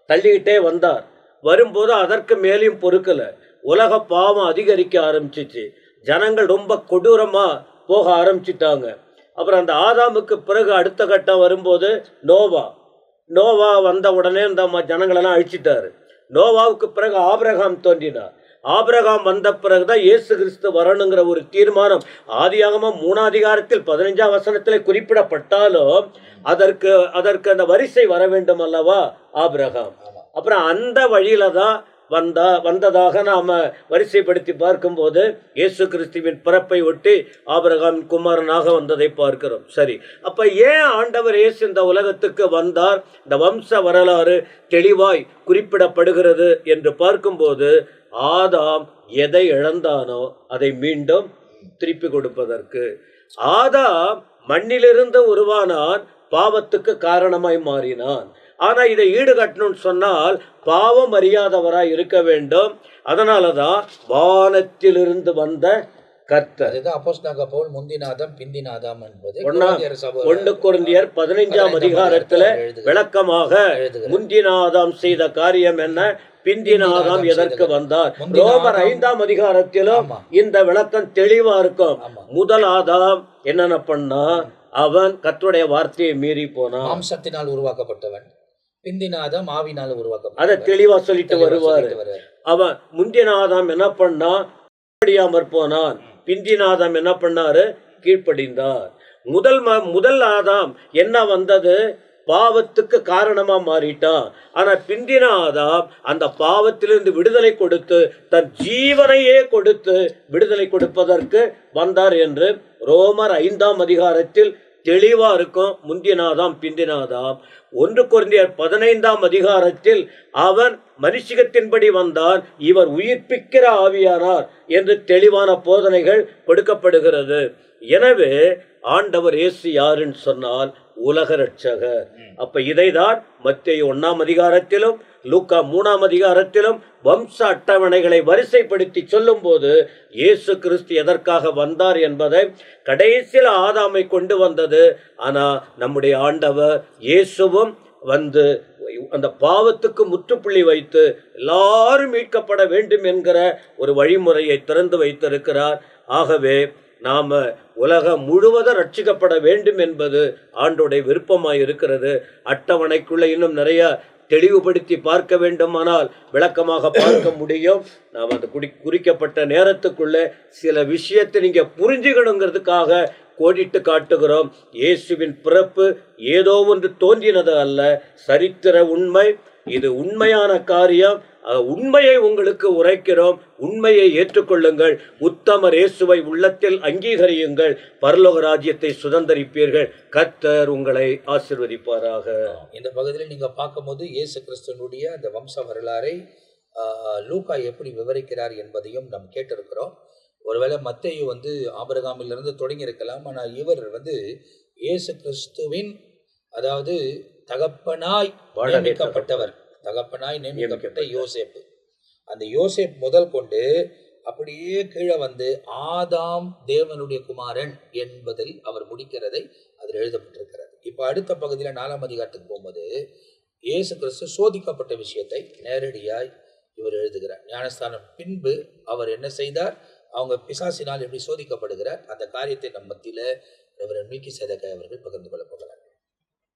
தள்ளிக்கிட்டே வந்தார். வரும்போது அதற்கு மேலேயும் பொறுக்கலை. உலக பாவம் அதிகரிக்க ஆரம்பிச்சிச்சு. ஜனங்கள் ரொம்ப கொடூரமா போக ஆரம்பிச்சிட்டாங்க. அப்புறம் அந்த ஆதாமுக்கு பிறகு அடுத்த கட்டம் வரும்போது நோவா வந்த உடனே இந்த ஜனங்களெல்லாம் அழிச்சிட்டாரு. நோவாவுக்கு பிறகு ஆபிரகாம் தோன்றினார். ஆபிரகாம் வந்த பிறகுதான் இயேசு கிறிஸ்து வரணுங்கிற ஒரு தீர்மானம் ஆதியாகமம் 3ஆம் அதிகாரத்தில் 15ஆம் வசனத்திலே குறிப்பிடப்பட்டாலும் அதற்கு அந்த வரிசை வர வேண்டும் அல்லவா ஆபிரகாம். அப்புறம் அந்த வழியில தான் வந்ததாக நாம வரிசைப்படுத்தி பார்க்கும்போது இயேசு கிறிஸ்துவின் பிறப்பை ஒட்டி ஆபிரகாமின் குமாரனாக வந்ததை பார்க்கிறோம். சரி, அப்ப ஏன் ஆண்டவர் இயேசு இந்த உலகத்துக்கு வந்தார்? இந்த வம்ச வரலாறு தெளிவாய் குறிப்பிடப்படுகிறது என்று பார்க்கும்போது, ஆதாம் எதை இழந்தானோ அதை மீண்டும் திருப்பி கொடுப்பதற்கு. ஆதாம் மண்ணிலிருந்து உருவானான், பாவத்துக்கு காரணமாய் மாறினான். ஆனா இதை ஈடுகட்டணும்னு சொன்னால் பாவம் அறியாதவராய் இருக்க வேண்டும். அதனாலதான் வானத்திலிருந்து வந்த கர்த்தர். அப்போஸ்தலனாகிய பவுல் முந்தினாதாம் பிந்தினாதாம் என்பது 1 கொரிந்தியர் 15ஆம் அதிகாரத்துல விளக்கமாக முந்தினாதாம் செய்த காரியம் என்ன, பிந்தினாதாம் எதற்கு வந்தார். ரோமர் 5ஆம் அதிகாரத்திலும் இந்த விளக்கம் தெளிவா இருக்கும். முதல் ஆதாம் என்னென்ன பண்ணா, அவன் கர்த்தருடைய வார்த்தையை மீறி போனான், மாம்சத்தினால் உருவாக்கப்பட்டவன். பிந்தினாதாம் ஆவினால் உருவாக்கப்பட்டவன். அதை தெளிவா சொல்லிட்டு வருவாரு. அவன் முந்தினாதாம் என்ன பண்ணா, கீழ்ப்படியாமற் போனான். பிந்தினாதாம் என்ன பண்ணாரு, கீழ்ப்படிந்தார். முதல் ஆதாம் என்ன வந்தது, பாவத்துக்கு காரணமா மாறிட்டான். ஆனா பிந்தின ஆதாம் அந்த பாவத்திலிருந்து விடுதலை கொடுத்து தன் ஜீவனையே கொடுத்து விடுதலை கொடுப்பதற்கு வந்தார் என்று ரோமர் 5ஆம் அதிகாரத்தில் தெளிவா இருக்கும். முந்தினாதாம் பிந்தினாதாம். 1 கொரிந்தியர் 15ஆம் அதிகாரத்தில் அவன் மனுஷிகத்தின்படி வந்தான், இவர் உயிர்ப்பிக்கிற ஆவியானார் என்று தெளிவான போதனைகள் கொடுக்கப்படுகிறது. எனவே ஆண்டவர் இயேசு யாருன்னு சொன்னால் உலக ரட்சகர். அப்ப இதைதான் மத்தேயு 1ஆம் அதிகாரத்திலும் லூக்கா 3ஆம் அதிகாரத்திலும் வம்ச அட்டவணைகளை வரிசைப்படுத்தி சொல்லும் போது இயேசு கிறிஸ்து எதற்காக வந்தார் என்பதை கடைசியில் ஆதாமை கொண்டு வந்தது. ஆனா நம்முடைய ஆண்டவர் இயேசுவும் வந்து அந்த பாவத்துக்கு முற்றுப்புள்ளி வைத்து எல்லாரும் மீட்கப்பட வேண்டும் என்கிற ஒரு வழிமுறையை திறந்து வைத்திருக்கிறார். ஆகவே நாம உலகம் முழுவதும் ரட்சிக்கப்பட வேண்டும் என்பது ஆண்டோடைய விருப்பமாய் இருக்கிறது. அட்டவணைக்குள்ள இன்னும் நிறைய தெளிவுபடுத்தி பார்க்க வேண்டுமானால் விளக்கமாக பார்க்க முடியும். நாம் அந்த குறிக்கப்பட்ட நேரத்துக்குள்ள சில விஷயத்தை நீங்க புரிஞ்சுக்கணுங்கிறதுக்காக கோடிட்டு காட்டுகிறோம். இயேசுவின் பிறப்பு ஏதோ ஒன்று தோன்றினது அல்ல, சரித்திர உண்மை. இது உண்மையான காரியம். உண்மையை உங்களுக்கு உரைக்கிறோம். உண்மையை ஏற்றுக்கொள்ளுங்கள். உத்தமர் இயேசுவை உள்ளத்தில் அங்கீகரியுங்கள். பரலோக ராஜ்யத்தை சுதந்தரிப்பீர்கள். கர்த்தர் உங்களை ஆசீர்வதிப்பாராக. இந்த பகுதியில் நீங்க பார்க்கும்போது இயேசு கிறிஸ்துவனுடைய அந்த வம்ச வரலாறை லூக்கா எப்படி விவரிக்கிறார் என்பதையும் நாம் கேட்டிருக்கிறோம். ஒருவேளை மத்தேயு ஆபிரகாமிலிருந்து தொடங்கி இருக்கலாம். ஆனால் இவர் இயேசு கிறிஸ்துவின் அதாவது தகப்பனாய் நியமிக்கப்பட்ட யோசேப்பு. அந்த யோசேப் முதல் கொண்டு அப்படியே கீழே ஆதாம் தேவனுடைய குமாரன் என்பதில் அவர் முடிக்கிறதை அதில் எழுதப்பட்டிருக்கிறது. இப்போ அடுத்த பகுதியில் 4ஆம் அதிகாரத்துக்கு போகும்போது இயேசு கிறிஸ்து சோதிக்கப்பட்ட விஷயத்தை நேரடியாய் இவர் எழுதுகிறார். ஞானஸ்தானம் பின்பு அவர் என்ன செய்தார், அவங்க பிசாசினால் எப்படி சோதிக்கப்படுகிறார், அந்த காரியத்தை நம்ம மத்தியில் ரெவரண்ட் மெல்கிசேதேக் அவர்கள் பகிர்ந்து கொள்ள போகிறார்.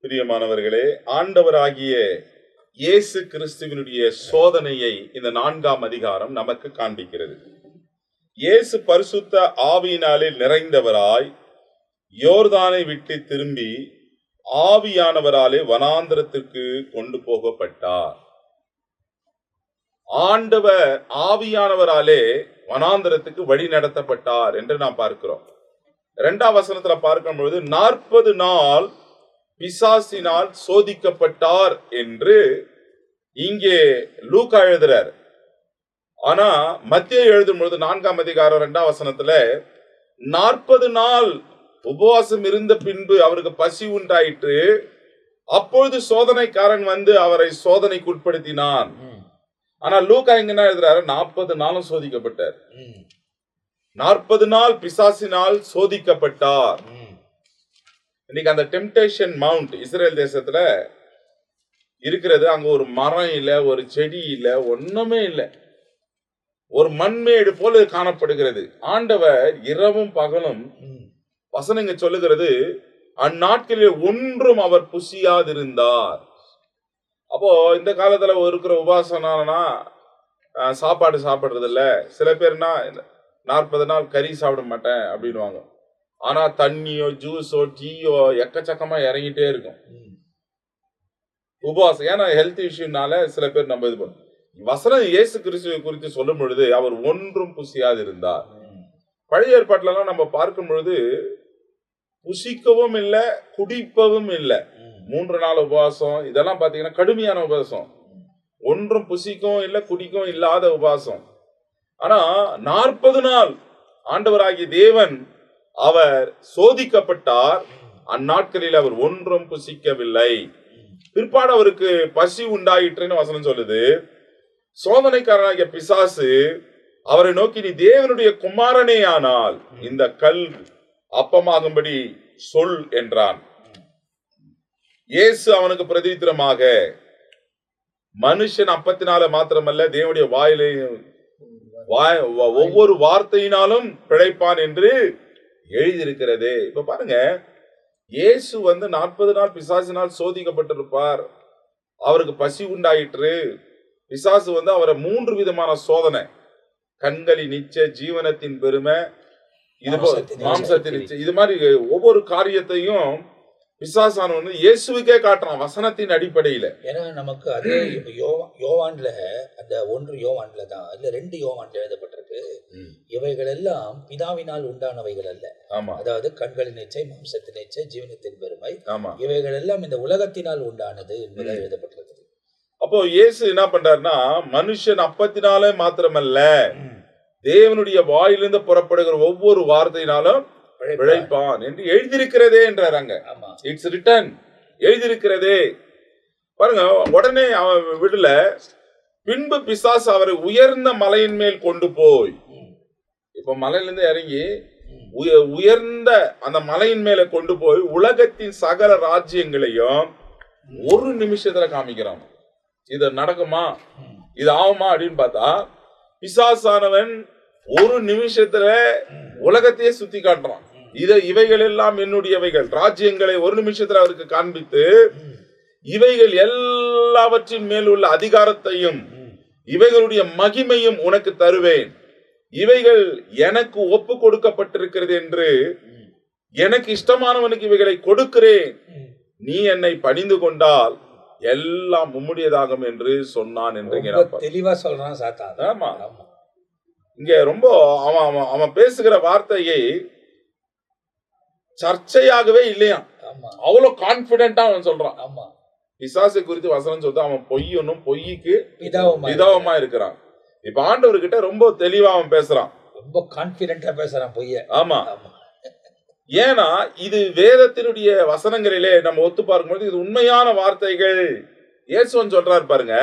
பிரியமானவர்களே, ஆண்டவராகிய இயேசு கிறிஸ்துவினுடைய சோதனையை இந்த 4ஆம் அதிகாரம் நமக்கு காண்பிக்கிறது. இயேசு பரிசுத்த ஆவியினாலே நிறைந்தவராய் யோர்தானை விட்டு திரும்பி ஆவியானவராலே வனாந்திரத்திற்கு கொண்டு போகப்பட்டார். ஆண்டவர் ஆவியானவராலே வனாந்திரத்துக்கு வழி நடத்தப்பட்டார் என்று நாம் பார்க்கிறோம். 2ஆம் வசனத்துல பார்க்கும் பொழுது 40 நாள் பிசாசினால் சோதிக்கப்பட்டார் என்று இங்கே லூக்கா எழுதுறார். ஆனா மத்தேயு எழுதும் பொழுது 4ஆம் அதிகாரம் 2ஆம் வசனத்துல 40 நாள் உபவாசம் இருந்த பின்பு அவருக்கு பசி உண்டாயிற்று, அப்பொழுது சோதனைக்காரன் அவரை சோதனைக்கு உட்படுத்தினான். ஆனா லூக்கா இங்க என்ன எழுதுறாரு, 40 நாளும் சோதிக்கப்பட்டார். 40 நாள் பிசாசினால் சோதிக்கப்பட்டார். இன்னைக்கு அந்த டெம்டேஷன் மவுண்ட் இஸ்ரேல் தேசத்துல இருக்கிறது. அங்க ஒரு மரம் இல்ல, ஒரு செடி இல்ல, ஒண்ணுமே இல்லை. ஒரு மண்மேடு போல காணப்படுகிறது. ஆண்டவர் இரவும் பகலும் வசனங்க சொல்லுகிறது, அந்நாட்களில் ஒன்றும் அவர் புசியாதிருந்தார். அப்போ இந்த காலத்துல இருக்கிற உபாசனா சாப்பாடு சாப்பிடுறது இல்ல. சில பேர்னா 40 நாள் கறி சாப்பிட மாட்டேன் அப்படின்வாங்க. ஆனா தண்ணியோ ஜூஸோ டீயோ எக்கச்சக்கமா இறங்கிட்டே இருக்கும் உபவாசம். ஏன்னா ஹெல்த் இஷ்யூனால சில பேர் நம்ம இது பண்ணும். வசனம் இயேசு கிறிஸ்துவை குறித்து சொல்லும் பொழுது அவர் ஒன்றும் புசியாது இருந்தார். பழைய ஏற்பாட்டுலாம் நம்ம பார்க்கும் பொழுது புசிக்கவும் இல்லை, குடிப்பவும் இல்லை. 3 நாள் உபவாசம், இதெல்லாம் பாத்தீங்கன்னா கடுமையான உபவாசம். ஒன்றும் புசிக்கவும் இல்லை, குடிக்கவும் இல்லாத உபவாசம். ஆனா 40 நாள் ஆண்டவராகிய தேவன் அவர் சோதிக்கப்பட்டார். அந்நாட்களில் அவர் ஒன்றும் புசிக்கவில்லை. பிற்பாடு அவருக்கு பசி உண்டாயிற்றுன்னு வசனம் சொல்லுது. சோதனைக்காரனாகிய பிசாசு அவரை நோக்கி, நீ தேவனுடைய குமாரனே ஆனால் இந்த கல் அப்பமாகும்படி சொல் என்றான். இயேசு அவனுக்கு பிரதித்திரமாக, மனுஷன் அப்பத்தினால மாத்திரமல்ல தேவனுடைய வாயிலே ஒவ்வொரு வார்த்தையினாலும் பிழைப்பான் என்று எழுதியிருக்கிறது. இப்ப பாருங்க, இயேசு 40 நாள் பிசாசினால் சோதிக்கப்பட்டிருப்பார். அவருக்கு பசி உண்டாயிற்று. பிசாசு அவரை 3 விதமான சோதனை, கண்களின் இச்சை, ஜீவனத்தின் பெருமை, இது மாம்சத்தின் இச்சை, இது மாதிரி ஒவ்வொரு காரியத்தையும் பிசாசான இயேசுவுக்கே காட்டுறான் வசனத்தின் அடிப்படையில. ஏன்னா நமக்கு அதே யோவான்ல அந்த 1 யோவான்ல தான், அதுல 2 யோவான்ல எழுதப்பட்டிருக்கு, இவைகள் எல்லாம் பிதாவினால் உண்டானவைகள் அல்ல. ஆமா, அதாவது கண்களின் இச்சை, மாம்சத்தின் இச்சை, ஜீவனத்தின் பெருமை, ஆமா, இவைகள் எல்லாம் இந்த உலகத்தினால் உண்டானது என்பதாக எழுதப்பட்டிருக்கு. அப்போ இயேசு என்ன பண்றாருன்னா, மனுஷன் அப்பத்தினாலே மாத்திரமல்ல தேவனுடைய வாயிலிருந்து புறப்படுகிற ஒவ்வொரு வார்த்தையினாலும் பிழைப்பான் என்று எழுதியிருக்கிறதே என்றாங்க. இட்ஸ் ரிட்டன், எழுதியிருக்கிறதே. பாருங்க, உடனே அவன் விடல. பின்பு பிசாசு அவரை உயர்ந்த மலையின் மேல் கொண்டு போய், இப்ப மலையிலிருந்து இறங்கி உயர்ந்த அந்த மலையின் மேல கொண்டு போய் உலகத்தின் சகல ராஜ்யங்களையும் ஒரு நிமிஷத்துல காமிக்கிறான். இது நடக்குமா, இது ஆகுமா அப்படின்னு பார்த்தா, பிசாசானவன் ஒரு நிமிஷத்துல உலகத்தையே சுத்தி காட்டுறான். இவைகள் எல்லாம் என்னுடையவைகள், ராஜ்யங்களை ஒரு நிமிஷத்துல அவருக்கு காண்பித்து, இவைகள் எல்லாவற்றின் மேல் உள்ள அதிகாரத்தையும் இவைகளுடைய மகிமையும் உனக்கு தருவேன், இவைகள் எனக்கு ஒப்பு கொடுக்கப்பட்டிருக்கிறது என்று எனக்கு இஷ்டமானவனுக்கு இவைகளை கொடுக்கிறேன், நீ என்னை பணிந்து கொண்டால் எல்லாம் உம்முடையதாகும் என்று சொன்னான் என்று தெளிவா சொல்றான் சாத்தான். ஆமா, இங்க ரொம்ப அவன் பேசுகிற வார்த்தையை சர்ச்சையாகவே இல்லையா, அவ்வளவு கான்பிடென்டா அவன் சொல்றான். பிசாசை குறித்து வசனம் சொல்றது, அவன் பொய்யனும் பொய்க்கு விதவமா இருக்கிறான். இப்ப ஆண்டவர்கிட்ட ரொம்ப தெளிவா அவன் பேசுறான், ரொம்ப கான்பிடென்டா பேசுறான் பொய்ய. ஆமா, ஏன்னா இது வேதத்தினுடைய வசனங்களிலே நம்ம ஒத்து பார்க்கும்போது இது உண்மையான வார்த்தைகள். இயேசுவன் சொல்றாரு பாருங்க,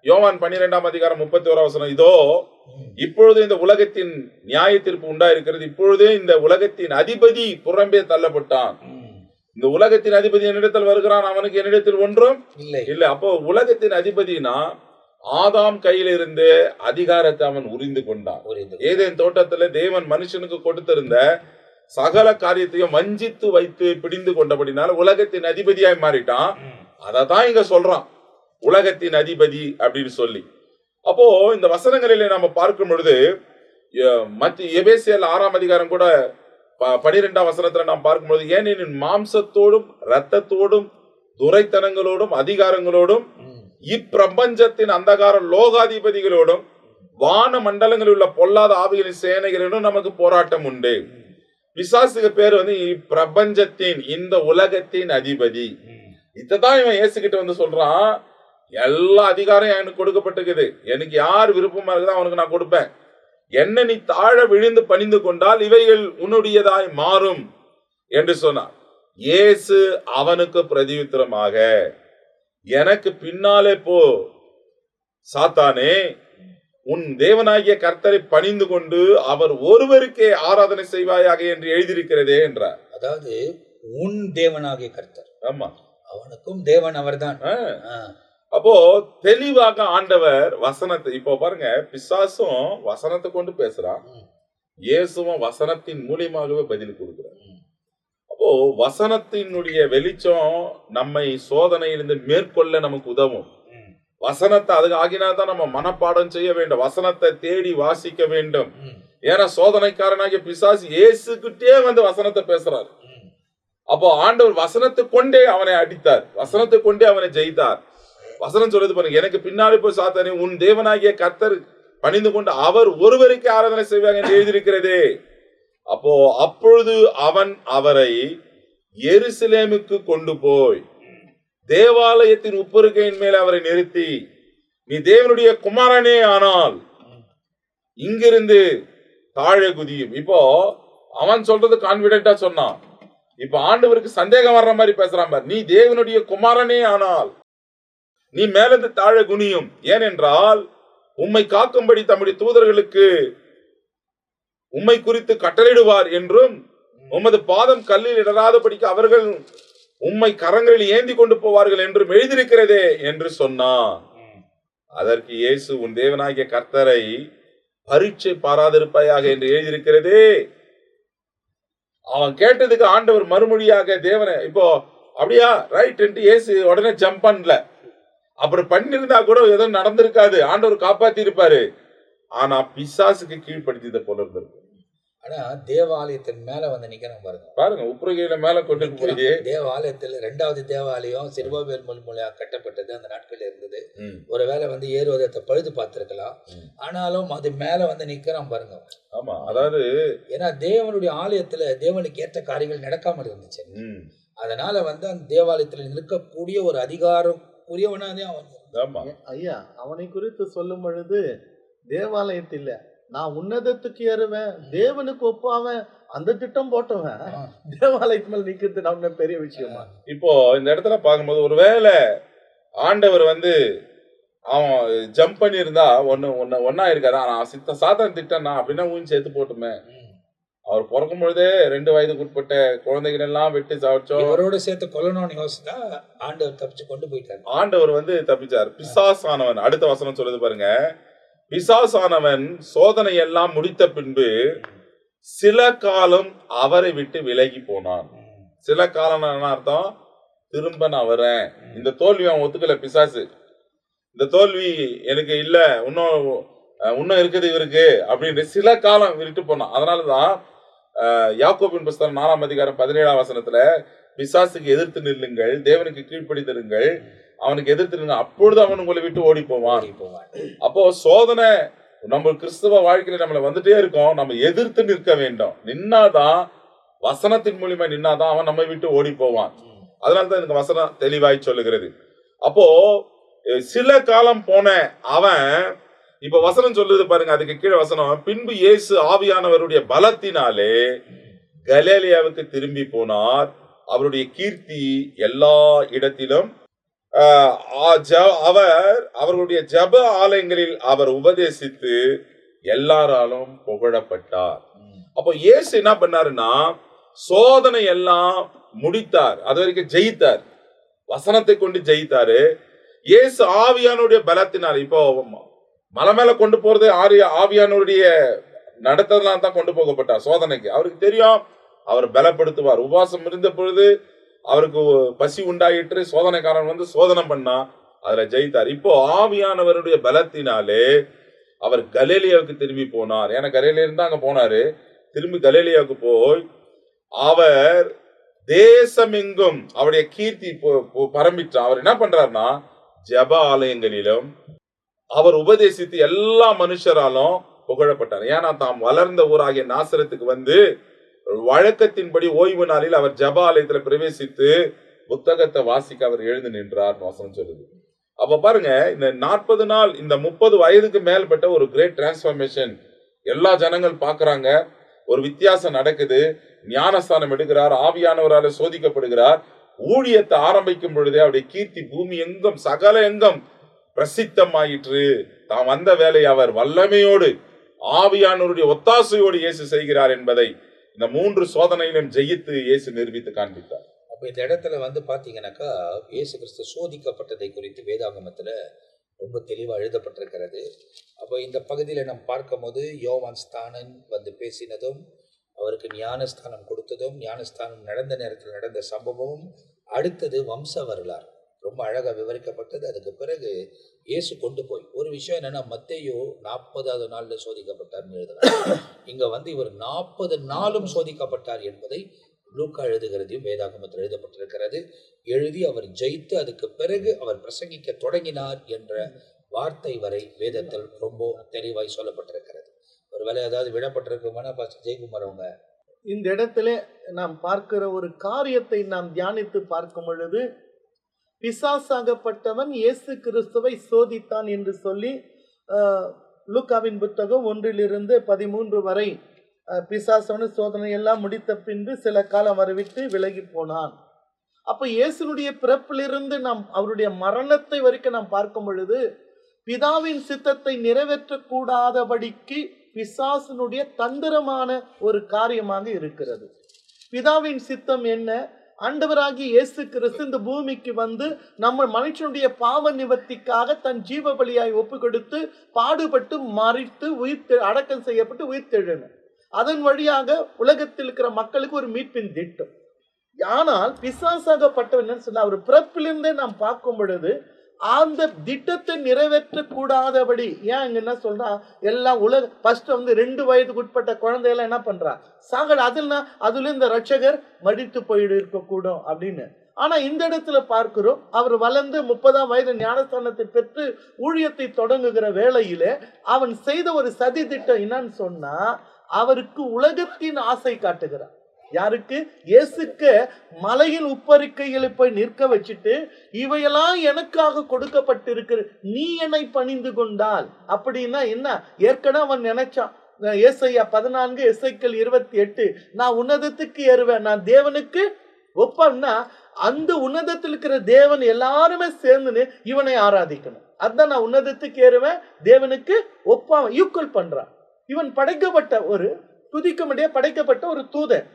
யோவான் 12ஆம் அதிகாரம் 31ஆம் வசனம், இதோ இப்பொழுது இந்த உலகத்தின் நியாய தீர்ப்பு உண்டாயிருக்கிறது, இப்பொழுதே இந்த உலகத்தின் அதிபதி புறம்பே தள்ளப்பட்டான். இந்த உலகத்தின் அதிபதி என்னிடத்தில் வருகிறான், அவனுக்கு என்னிடத்தில் ஒன்றும் இல்லை. அப்போ உலகத்தின் அதிபதினா ஆதாம் கையில இருந்து அதிகாரத்தை அவன் உரிந்து கொண்டான். ஏதேன் தோட்டத்துல தேவன் மனுஷனுக்கு கொடுத்திருந்த சகல காரியத்தையும் வஞ்சித்து வைத்து பிடிந்து கொண்டபடினால உலகத்தின் அதிபதியாய் மாறிட்டான். அததான் இங்க சொல்றான், உலகத்தின் அதிபதி அப்படின்னு சொல்லி. அப்போ இந்த வசனங்களிலே நம்ம பார்க்கும் பொழுது எபேசியர் 6ஆம் அதிகாரம் கூட 12ஆம் வசனத்துல நாம் பார்க்கும்போது, ஏனெனில் மாம்சத்தோடும் இரத்தத்தோடும் துரைத்தனங்களோடும் அதிகாரங்களோடும் இப்பிரபஞ்சத்தின் அந்தகார லோகாதிபதிகளோடும் வான மண்டலங்களில் உள்ள பொல்லாத ஆவிகளின் சேனைகளிலும் நமக்கு போராட்டம் உண்டு. பிசாசுக்கு பேர் இப்பிரபஞ்சத்தின், இந்த உலகத்தின் அதிபதி. இதான் இவன் இயேசுகிட்ட சொல்றான், எல்லா அதிகாரம் எனக்கு கொடுக்கப்பட்டிருக்குது, எனக்கு யார் விருப்பமா இருக்குதோ அவனுக்கு நான் கொடுப்பேன், என்ன நீ தாழ விழுந்து பணிந்து கொண்டால் இவைகள் உன்னுடையதாய் மாறும் என்று சொன்னார். இயேசு அவனுக்கு பிரதியுத்தரமாக, எனக்கு பின்னாலே போ சாத்தானே, உன் தேவனாகிய கர்த்தரை பணிந்து கொண்டு அவர் ஒருவருக்கே ஆராதனை செய்வாயாக என்று எழுதியிருக்கிறதே என்றார். அதாவது உன் தேவனாகிய கர்த்தர், ஆமா, அவனுக்கும் தேவன் அவர்தான். அப்போ தெளிவாக ஆண்டவர் வசனத்தை, இப்போ பாருங்க, பிசாசும் வசனத்தை கொண்டு பேசுறான், இயேசுவும் வசனத்தின் மூலியமாகவே பதில் கொடுக்கிறார். அப்போ வசனத்தினுடைய வெளிச்சம் நம்மை சோதனையிலிருந்து மேற்கொள்ள நமக்கு உதவும். வசனத்தை அது ஆகினாதான் நம்ம மனப்பாடம் செய்ய வேண்டும், வசனத்தை தேடி வாசிக்க வேண்டும். ஏன்னா சோதனைக்காரனாகிய பிசாசு இயேசுகிட்டே வந்து வசனத்தை பேசுறாரு. அப்போ ஆண்டவர் வசனத்தை கொண்டே அவனை அடித்தார், வசனத்தை கொண்டே அவனை ஜெயித்தார். வசனம் சொல்றது பாருங்க, எனக்கு பின்னாடி போய் சாத்தானே, உன் தேவனாகிய கர்த்தர் பணிந்து கொண்டு அவர் ஒருவருக்கு ஆராதனை செய்வாங்க என்று எழுதியிருக்கிறதே. அப்போ அப்பொழுது அவன் அவரை எருசலேமுக்கு கொண்டு போய் தேவாலயத்தின் உப்பருக்கையின் மேல் அவரை நிறுத்தி, நீ தேவனுடைய குமாரனே ஆனால் இங்கிருந்து தாழ குதியும். இப்போ அவன் சொல்றது கான்பிடென்டா சொன்னான், இப்ப ஆண்டவருக்கு சந்தேகம் வர்ற மாதிரி பேசுறான் பாரு. நீ தேவனுடைய குமாரனே ஆனால் நீ மேலிருந்து தாழ குனியும், ஏனென்றால் உம்மை காக்கும்படி தம்முடைய தூதர்களுக்கு உம்மை குறித்து கட்டளையிடுவார் என்றும் உமது பாதம் கல்லில் இடராதபடிக்கு அவர்கள் உம்மை கரங்களில் ஏந்தி கொண்டு போவார்கள் என்றும் எழுதியிருக்கிறதே என்று சொன்னான். அதற்கு இயேசு, உன் தேவனாகிய கர்த்தரை பரீட்சை பாராதிருப்பாயாக என்று எழுதியிருக்கிறதே. அவன் கேட்டதுக்கு ஆண்டவர் மறுமொழியாக தேவனை, இப்போ அப்படியா ரைட் என்று இயேசு உடனே ஜம்ப் பண்ணல. அப்புறம் பண்ணிருந்தா கூட ஏதோ நடந்திருக்காது, ஆண்டவர் காப்பாத்தி இருப்பாரு. ஆனா பிசாசுக்கு கீழ்படுத்தியத போல இருந்திருக்கு. ஆனா தேவாலயத்தின் மேல வந்து நிக்கிறோம் பாருங்க, பாருங்க உப்புரகையில மேல கொண்டு போய் தேவாலயத்தில் 2வது தேவாலயம் சிறுபாபேல் மூலியாக கட்டப்பட்டது அந்த நாட்கள்ல இருந்தது. ஒருவேளை வந்து ஏறுவதத்தை பழுது பார்த்திருக்கலாம், ஆனாலும் அது மேல வந்து நிக்கிறான் பாருங்க. ஆமா, அதாவது ஏன்னா தேவனுடைய ஆலயத்துல தேவனுக்கு ஏற்ற காரியங்கள் நடக்காம இருந்துச்சு. அதனால வந்து அந்த தேவாலயத்துல நிற்கக்கூடிய ஒரு அதிகாரம் உரியவனாதே அவன். ஐயா, அவனை குறித்து சொல்லும் பொழுது தேவாலயத்தில் நான் உன்னதத்துக்கு ஏறுவேன், தேவனுக்கு ஒப்பாவேன், அந்த திட்டம் போட்டவன் தேவாலயத்து மேல நிக்கிறது நம்ம பெரிய விஷயமா? இப்போ இந்த இடத்துல பார்க்கும்போது ஒருவேளை ஆண்டவர் வந்து அவன் ஜம்ப் பண்ணி இருந்தா ஒன்னா இருக்காது. ஆனா சாத்தான் திட்டம்னா அப்படின்னா ஊஞ்சி சேர்த்து போட்டுமே. அவர் பிறக்கும் பொழுதே 2 வயதுக்கு உட்பட்ட குழந்தைகள் எல்லாம் வெட்டி சாப்பிச்சோம், அவரோட சேர்த்து கொல்லணும்னு யோசிச்சா ஆண்டவர் தப்பிச்சு கொண்டு போயிட்டார். ஆண்டவர் வந்து தப்பிச்சார். பிசாசானவன், அடுத்த வசனம் சொல்லுது பாருங்க, பிசாசானவன் சோதனை எல்லாம் முடித்த பின்பு சில காலம் அவரை விட்டு விலகி போனான். சில காலம் அர்த்தம், திரும்ப நான் வரேன். இந்த தோல்வி அவன் ஒத்துக்கல பிசாசு. இந்த தோல்வி எனக்கு இல்ல, இன்னும் இருக்குது இவருக்கு அப்படின்னு சில காலம் விட்டு போனான். அதனாலதான் யாக்கோபின் புஸ்தகம் 4ஆம் அதிகாரம் 17ஆம் வசனத்துல, பிசாசுக்கு எதிர்த்து நில்லுங்கள், தேவனுக்கு கீழ்ப்படிந்திருங்கள், அவனுக்கு எதிர்த்து நில்லுங்க, அப்பொழுது அவன் உங்களை விட்டு ஓடி போவான். அப்போ சோதனை நம்ம கிறிஸ்தவ வாழ்க்கையில நம்மள வந்துட்டே இருக்கோம், நம்ம எதிர்த்து நிற்க வேண்டும். நின்னாதான், வசனத்தின் மூலியமா நின்னாதான் அவன் நம்மை விட்டு ஓடி போவான். அதனாலதான் எனக்கு வசனம் தெளிவாய் சொல்லுகிறது. அப்போ சில காலம் போன அவன், இப்ப வசனம் சொல்லுது பாருங்க, அதுக்கு கீழே வசனம், பின்பு இயேசு ஆவியானவருடைய பலத்தினாலே கலிலேயாவுக்கு திரும்பி போனார், அவருடைய கீர்த்தி எல்லா இடத்திலும் அவர்களுடைய ஜப ஆலயங்களில் அவர் உபதேசித்து எல்லாராலும் புகழப்பட்டார். அப்போ இயேசு என்ன பண்ணாருன்னா, சோதனை எல்லாம் முடித்தார், அது வரைக்கும் ஜெயித்தார், வசனத்தை கொண்டு ஜெயித்தாரு. இயேசு ஆவியானுடைய பலத்தினார், இப்போ மலை மேல கொண்டு போறது ஆவியானுடைய நடத்தலாம் தான் கொண்டு போகப்பட்டார் சோதனைக்கு. அவருக்கு தெரியும் அவர் பலப்படுத்துவார். உபவாசம் இருந்த பொழுது அவருக்கு பசி உண்டாயிற்று, சோதனைக்காரன் வந்து சோதனை பண்ணா, அதுல ஜெயித்தார். இப்போ ஆவியானவருடைய பலத்தினாலே அவர் கலிலேயாவுக்கு திரும்பி போனார். ஏன்னா கலிலேயா இருந்தா அங்க போனாரு, திரும்பி கலிலேயாவுக்கு போய் அவர் தேசமெங்கும் அவருடைய கீர்த்தி பரம்பிட்டார். அவர் என்ன பண்றாருன்னா, ஜப ஆலயங்களிலும் அவர் உபதேசித்து எல்லா மனுஷராலும் புகழப்பட்டார். ஏன்னா தாம் வளர்ந்த ஊராகிய நாசரத்துக்கு வந்து வழக்கத்தின்படி ஓய்வு நாளில் அவர் ஜப ஆலயத்துல பிரவேசித்து புத்தகத்தை வாசிக்க அவர் எழுந்து நின்றார் வசனம் சொல்லுது. அப்ப பாருங்க, இந்த 40 நாள், இந்த 30 வயதுக்கு மேல்பட்ட ஒரு கிரேட் டிரான்ஸ்பார்மேஷன் எல்லா ஜனங்கள் பாக்குறாங்க. ஒரு வித்தியாசம் நடக்குது. ஞானஸ்தானம் எடுக்கிறார், ஆவியானவரால் சோதிக்கப்படுகிறார். ஊழியத்தை ஆரம்பிக்கும் பொழுதே அவருடைய கீர்த்தி பூமி எங்கும் சகல எங்கும் பிரசித்தமாயிற்று. தாம் வந்த வேலை அவர் வல்லமையோடு ஆவியானவருடைய ஒத்தாசையோடு இயேசு செய்கிறார் என்பதை இந்த 3 சோதனையிலும் ஜெயித்து இயேசு நிரூபித்து காண்பித்தார். அப்போ இந்த இடத்துல வந்து பார்த்தீங்கன்னாக்கா இயேசு கிறிஸ்து சோதிக்கப்பட்டதை குறித்து வேதாகமத்தில் ரொம்ப தெளிவாக எழுதப்பட்டிருக்கிறது. அப்போ இந்த பகுதியில் நம்ம பார்க்கும்போது யோவான் ஸ்தானன் வந்து பேசினதும், அவருக்கு ஞானஸ்தானம் கொடுத்ததும், ஞானஸ்தானம் நடந்த நேரத்தில் நடந்த சம்பவமும், அடுத்தது வம்ச வரலாறு ரொம்ப அழகாக விவரிக்கப்பட்டது. அதுக்கு பிறகு இயேசு கொண்டு போய் ஒரு விஷயம் என்னன்னா, மத்தேயு 40வது நாளில் சோதிக்கப்பட்டார்னு எழுதுறார். இங்கே வந்து இவர் 40 நாளும் சோதிக்கப்பட்டார் என்பதை லூக்கா எழுதுகிறதையும் வேதாகமத்தில் எழுதப்பட்டிருக்கிறது. எழுதி அவர் ஜெயித்து அதுக்கு பிறகு அவர் பிரசங்கிக்க தொடங்கினார் என்ற வார்த்தை வரை வேதத்தில் ரொம்ப தெளிவாய் சொல்லப்பட்டிருக்கிறது. ஒருவேளை ஏதாவது விடப்பட்டிருக்குமானா பாஸ்டர் ஜெயக்குமார் அவங்க இந்த இடத்துல நாம் பார்க்கிற ஒரு காரியத்தை நாம் தியானித்து பார்க்கும் பொழுது, பிசாசாகப்பட்டவன் இயேசு கிறிஸ்துவை சோதித்தான் என்று சொல்லி லூக்காவின் புத்தகம் 1-13 வரை பிசாசவன சோதனை எல்லாம் முடித்த பின்பு சில காலம் வரவிட்டு விலகி போனான். அப்ப இயேசுனுடைய பிறப்பிலிருந்து நாம் அவருடைய மரணத்தை வரைக்கும் நாம் பார்க்கும் பொழுது, பிதாவின் சித்தத்தை நிறைவேற்றக்கூடாதபடிக்கு பிசாசனுடைய தந்திரமான ஒரு காரியமாக இருக்கிறது. பிதாவின் சித்தம் என்ன? ஆண்டவராகிய இயேசு கிறிஸ்து இந்த பூமிக்கு வந்து நம்ம மனுஷனுடைய பாவ நிவர்த்திக்காக தன் ஜீவ பலியாய் ஒப்பு கொடுத்து பாடுபட்டு மரித்து அடக்கம் செய்யப்பட்டு உயிர்த்தெழுந்தார். அதன் வழியாக உலகத்தில் இருக்கிற மக்களுக்கு ஒரு மீட்பின் திட்டம். ஆனால் பிசாசாகப்பட்டவன் சொன்ன அவர் பிறப்பிலிருந்தே நாம் பார்க்கும் பொழுது அந்த திட்டத்தை நிறைவேற்றக்கூடாதபடி, ஏன் இங்க என்ன சொல்றா, எல்லாம் ஃபர்ஸ்ட் வந்து 2 வயதுக்கு உட்பட்ட குழந்தையெல்லாம் என்ன பண்றா, சாகல். அதுல இந்த ரட்சகர் மடித்து போயிடு இருக்கக்கூடும் அப்படின்னு. ஆனா இந்த இடத்துல பார்க்கிறோம், அவர் வளர்ந்து 30ஆம் வயது ஞானஸ்தானத்தை பெற்று ஊழியத்தை தொடங்குகிற வேளையிலே அவன் செய்த ஒரு சதி திட்டம் என்னன்னு சொன்னா, அவருக்கு உலகத்தின் ஆசை காட்டுகிறார். யாருக்கு? இயேசுக்கு மலையின் உப்பரிக்கைகளை போய் நிற்க வச்சுட்டு, இவையெல்லாம் எனக்காக கொடுக்கப்பட்டிருக்கிற, நீ என்னை பணிந்து கொண்டால் அப்படின்னா என்ன? ஏற்கனவே அவன் நினைச்சான். ஏசாயா 14, எசேக்கியேல் 28, நான் உன்னதத்துக்கு ஏறுவேன், நான் தேவனுக்கு ஒப்பன்னா அந்த உன்னதத்தில் இருக்கிற தேவன் எல்லாருமே சேர்ந்து இவனை ஆராதிக்கணும். அதான் நான் உன்னதத்துக்கு ஏறுவேன், தேவனுக்கு ஒப்பான் ஈக்குவல் பண்றான். இவன் படைக்கப்பட்ட ஒரு துதிக்கும்படியா படைக்கப்பட்ட ஒரு தூதன்.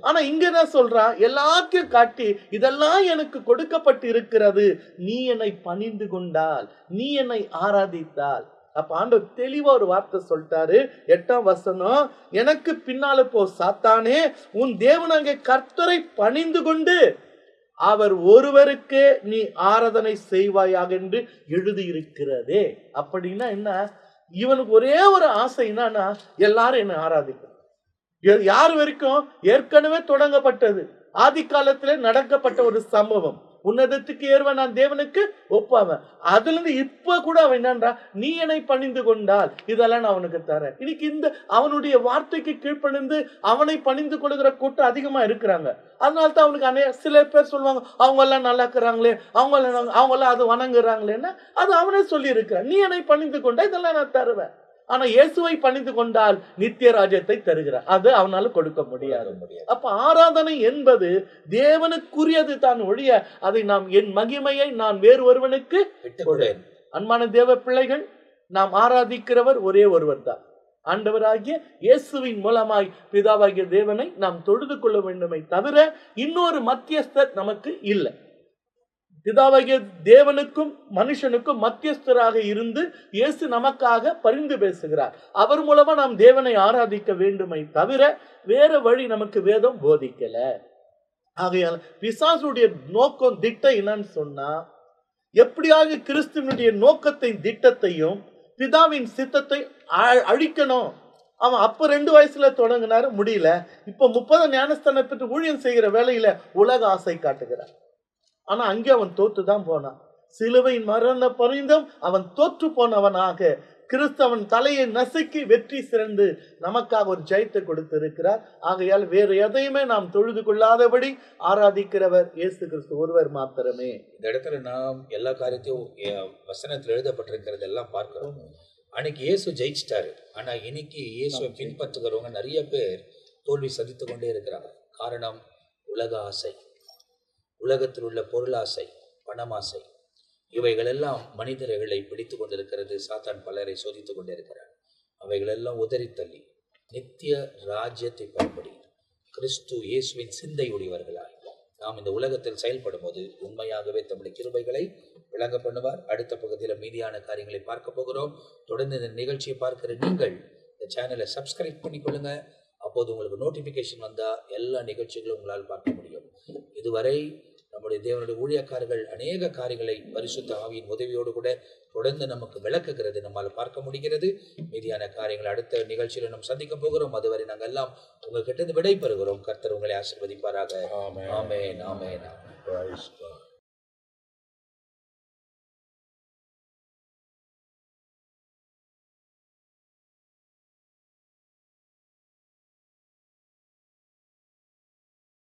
ஆனா இங்க என்ன சொல்றான், எல்லாத்தையும் காட்டி இதெல்லாம் எனக்கு கொடுக்கப்பட்டு இருக்கிறது, நீ என்னை பணிந்து கொண்டால், நீ என்னை ஆராதித்தால். அப்ப ஆண்டவர் தெளிவா ஒரு வார்த்தை சொல்லிட்டாரு. 8ஆம் வசனம், எனக்கு பின்னால போ சாத்தானே, உன் தேவனாகிய கர்த்தரை பணிந்து கொண்டு அவர் ஒருவருக்கே நீ ஆராதனை செய்வாயாக என்று எழுதியிருக்கிறதே. அப்படின்னா என்ன? இவனுக்கு ஒரே ஒரு ஆசை என்னன்னா, எல்லாரும் என்னை ஆராதிக்கணும். யார் வரைக்கும்? ஏற்கனவே தொடங்கப்பட்டது, ஆதி காலத்திலே நடக்கப்பட்ட ஒரு சம்பவம். உன்னதத்துக்கு ஏறுவன், நான் தேவனுக்கு ஒப்பாவன். அதுல இருந்து இப்ப கூட அவன் என்னன்றா, நீ என்னை பணிந்து கொண்டால் இதெல்லாம் நான் அவனுக்கு தரேன். இன்னைக்கு இந்த அவனுடைய வார்த்தைக்கு கீழ்ப்பணிந்து அவனை பணிந்து கொள்கிற கூட்டம் அதிகமா இருக்கிறாங்க. அதனால தான் அவனுக்கு சில பேர் சொல்லுவாங்க, அவங்க எல்லாம் நல்லா இருக்கிறாங்களே, அவங்க எல்லாம் அது வணங்குறாங்களேன்னா, அது அவனே சொல்லி இருக்கிறான். நீ என்னை பணிந்து கொண்டா இதெல்லாம் நான் தருவேன். ஆனா இயேசுவை பணிந்து கொண்டால் நித்திய ராஜ்யத்தை தருகிறார். அது அவனால கொடுக்க முடியாது. அப்ப ஆராதனை என்பது தேவனுக்குரியது தான் ஒழிய அதை நாம் என் மகிமையை நான் வேறு ஒருவனுக்கு விட்டுக்கொண்டேன். அன்பான தேவ பிள்ளைகள், நாம் ஆராதிக்கிறவர் ஒரே ஒருவர் தான், ஆண்டவராகிய இயேசுவின் மூலமாய் பிதாவாகிய தேவனை நாம் தொழுது கொள்ள வேண்டுமே தவிர இன்னொரு மத்தியஸ்தர் நமக்கு இல்லை. பிதாவாகிய தேவனுக்கும் மனுஷனுக்கும் மத்தியஸ்தராக இருந்து இயேசு நமக்காக பரிந்து பேசுகிறார். அவர் மூலமா நாம் தேவனை ஆராதிக்க வேண்டுமே தவிர வேற வழி நமக்கு வேதம் போதிக்கல. ஆகையால் பிசாசுடைய நோக்கம் திட்டம் என்னன்னு சொன்னா, எப்படியாக கிறிஸ்துவனுடைய நோக்கத்தை திட்டத்தையும் பிதாவின் சித்தத்தை அழிக்கணும். அவன் அப்ப 2 வயசுல தொடங்கினாரு, முடியல. இப்ப 30 ஞானஸ்தானம் பெற்று ஊழியம் செய்கிற வேலையில உலக ஆசை காட்டுகிறார். ஆனா அங்கே அவன் தோற்றுதான் போனான். சிலுவையின் மரண பரிந்தும் அவன் தோற்று போனவனாக கிறிஸ்தவன் தலையை நசுக்கி வெற்றி சிறந்து நமக்காக ஒரு ஜெயத்தை கொடுத்திருக்கிறார். ஆகையால் வேறு எதையுமே நாம் தொழுது கொள்ளாதபடி ஆராதிக்கிறவர் இயேசு கிறிஸ்து ஒருவர் மாத்திரமே. இந்த இடத்துல நாம் எல்லா காரியத்தையும் வசனத்தில் எழுதப்பட்டிருக்கிறது எல்லாம் பார்க்கிறோம். அன்னைக்கு இயேசு ஜெயிச்சிட்டாரு. ஆனா இன்னைக்கு இயேசுவை பின்பற்றுகிறவங்க நிறைய பேர் தோல்வி சந்தித்து கொண்டே இருக்கிறாங்க. காரணம் உலக ஆசை, உலகத்தில் உள்ள பொருளாசை, பணமாசை, இவைகளெல்லாம் மனிதர்களை பிடித்து கொண்டிருக்கிறது. சாத்தான் பலரை சோதித்து கொண்டிருக்கிறார். அவைகளெல்லாம் உதறி தள்ளி நித்திய ராஜ்யத்தை பயன்படி கிறிஸ்து இயேசுவின் சிந்தை உடையவர்களாய் நாம் இந்த உலகத்தில் செயல்படும் போது உண்மையாகவே தம்முடைய கிருபைகளை விளங்க பண்ணுவார். அடுத்த பகுதியில் மீதியான காரியங்களை பார்க்க போகிறோம். தொடர்ந்து இந்த நிகழ்ச்சியை பார்க்கிற நீங்கள் இந்த சேனலை சப்ஸ்கிரைப் பண்ணிக்கொள்ளுங்க. அப்போது உங்களுக்கு நோட்டிஃபிகேஷன் வந்தால் எல்லா நிகழ்ச்சிகளும் உங்களால் பார்க்க முடியும். இதுவரை நம்முடைய தேவனுடைய ஊழியக்காரர்கள் அநேக காரியங்களை பரிசுத்த ஆவியின் உதவியோடு கூட தொடர்ந்து நமக்கு விளக்குகிறது நம்மால் பார்க்க முடிகிறது. மீதியான காரியங்கள் அடுத்த நிகழ்ச்சியில் நாம் சந்திக்க போகிறோம். அதுவரை நாங்கள் எல்லாம் உங்ககிட்ட விடை பெறுகிறோம். கர்த்தர் உங்களை ஆசீர்வதிப்பாராக. ஆமென். ஆமென். ஆமென்.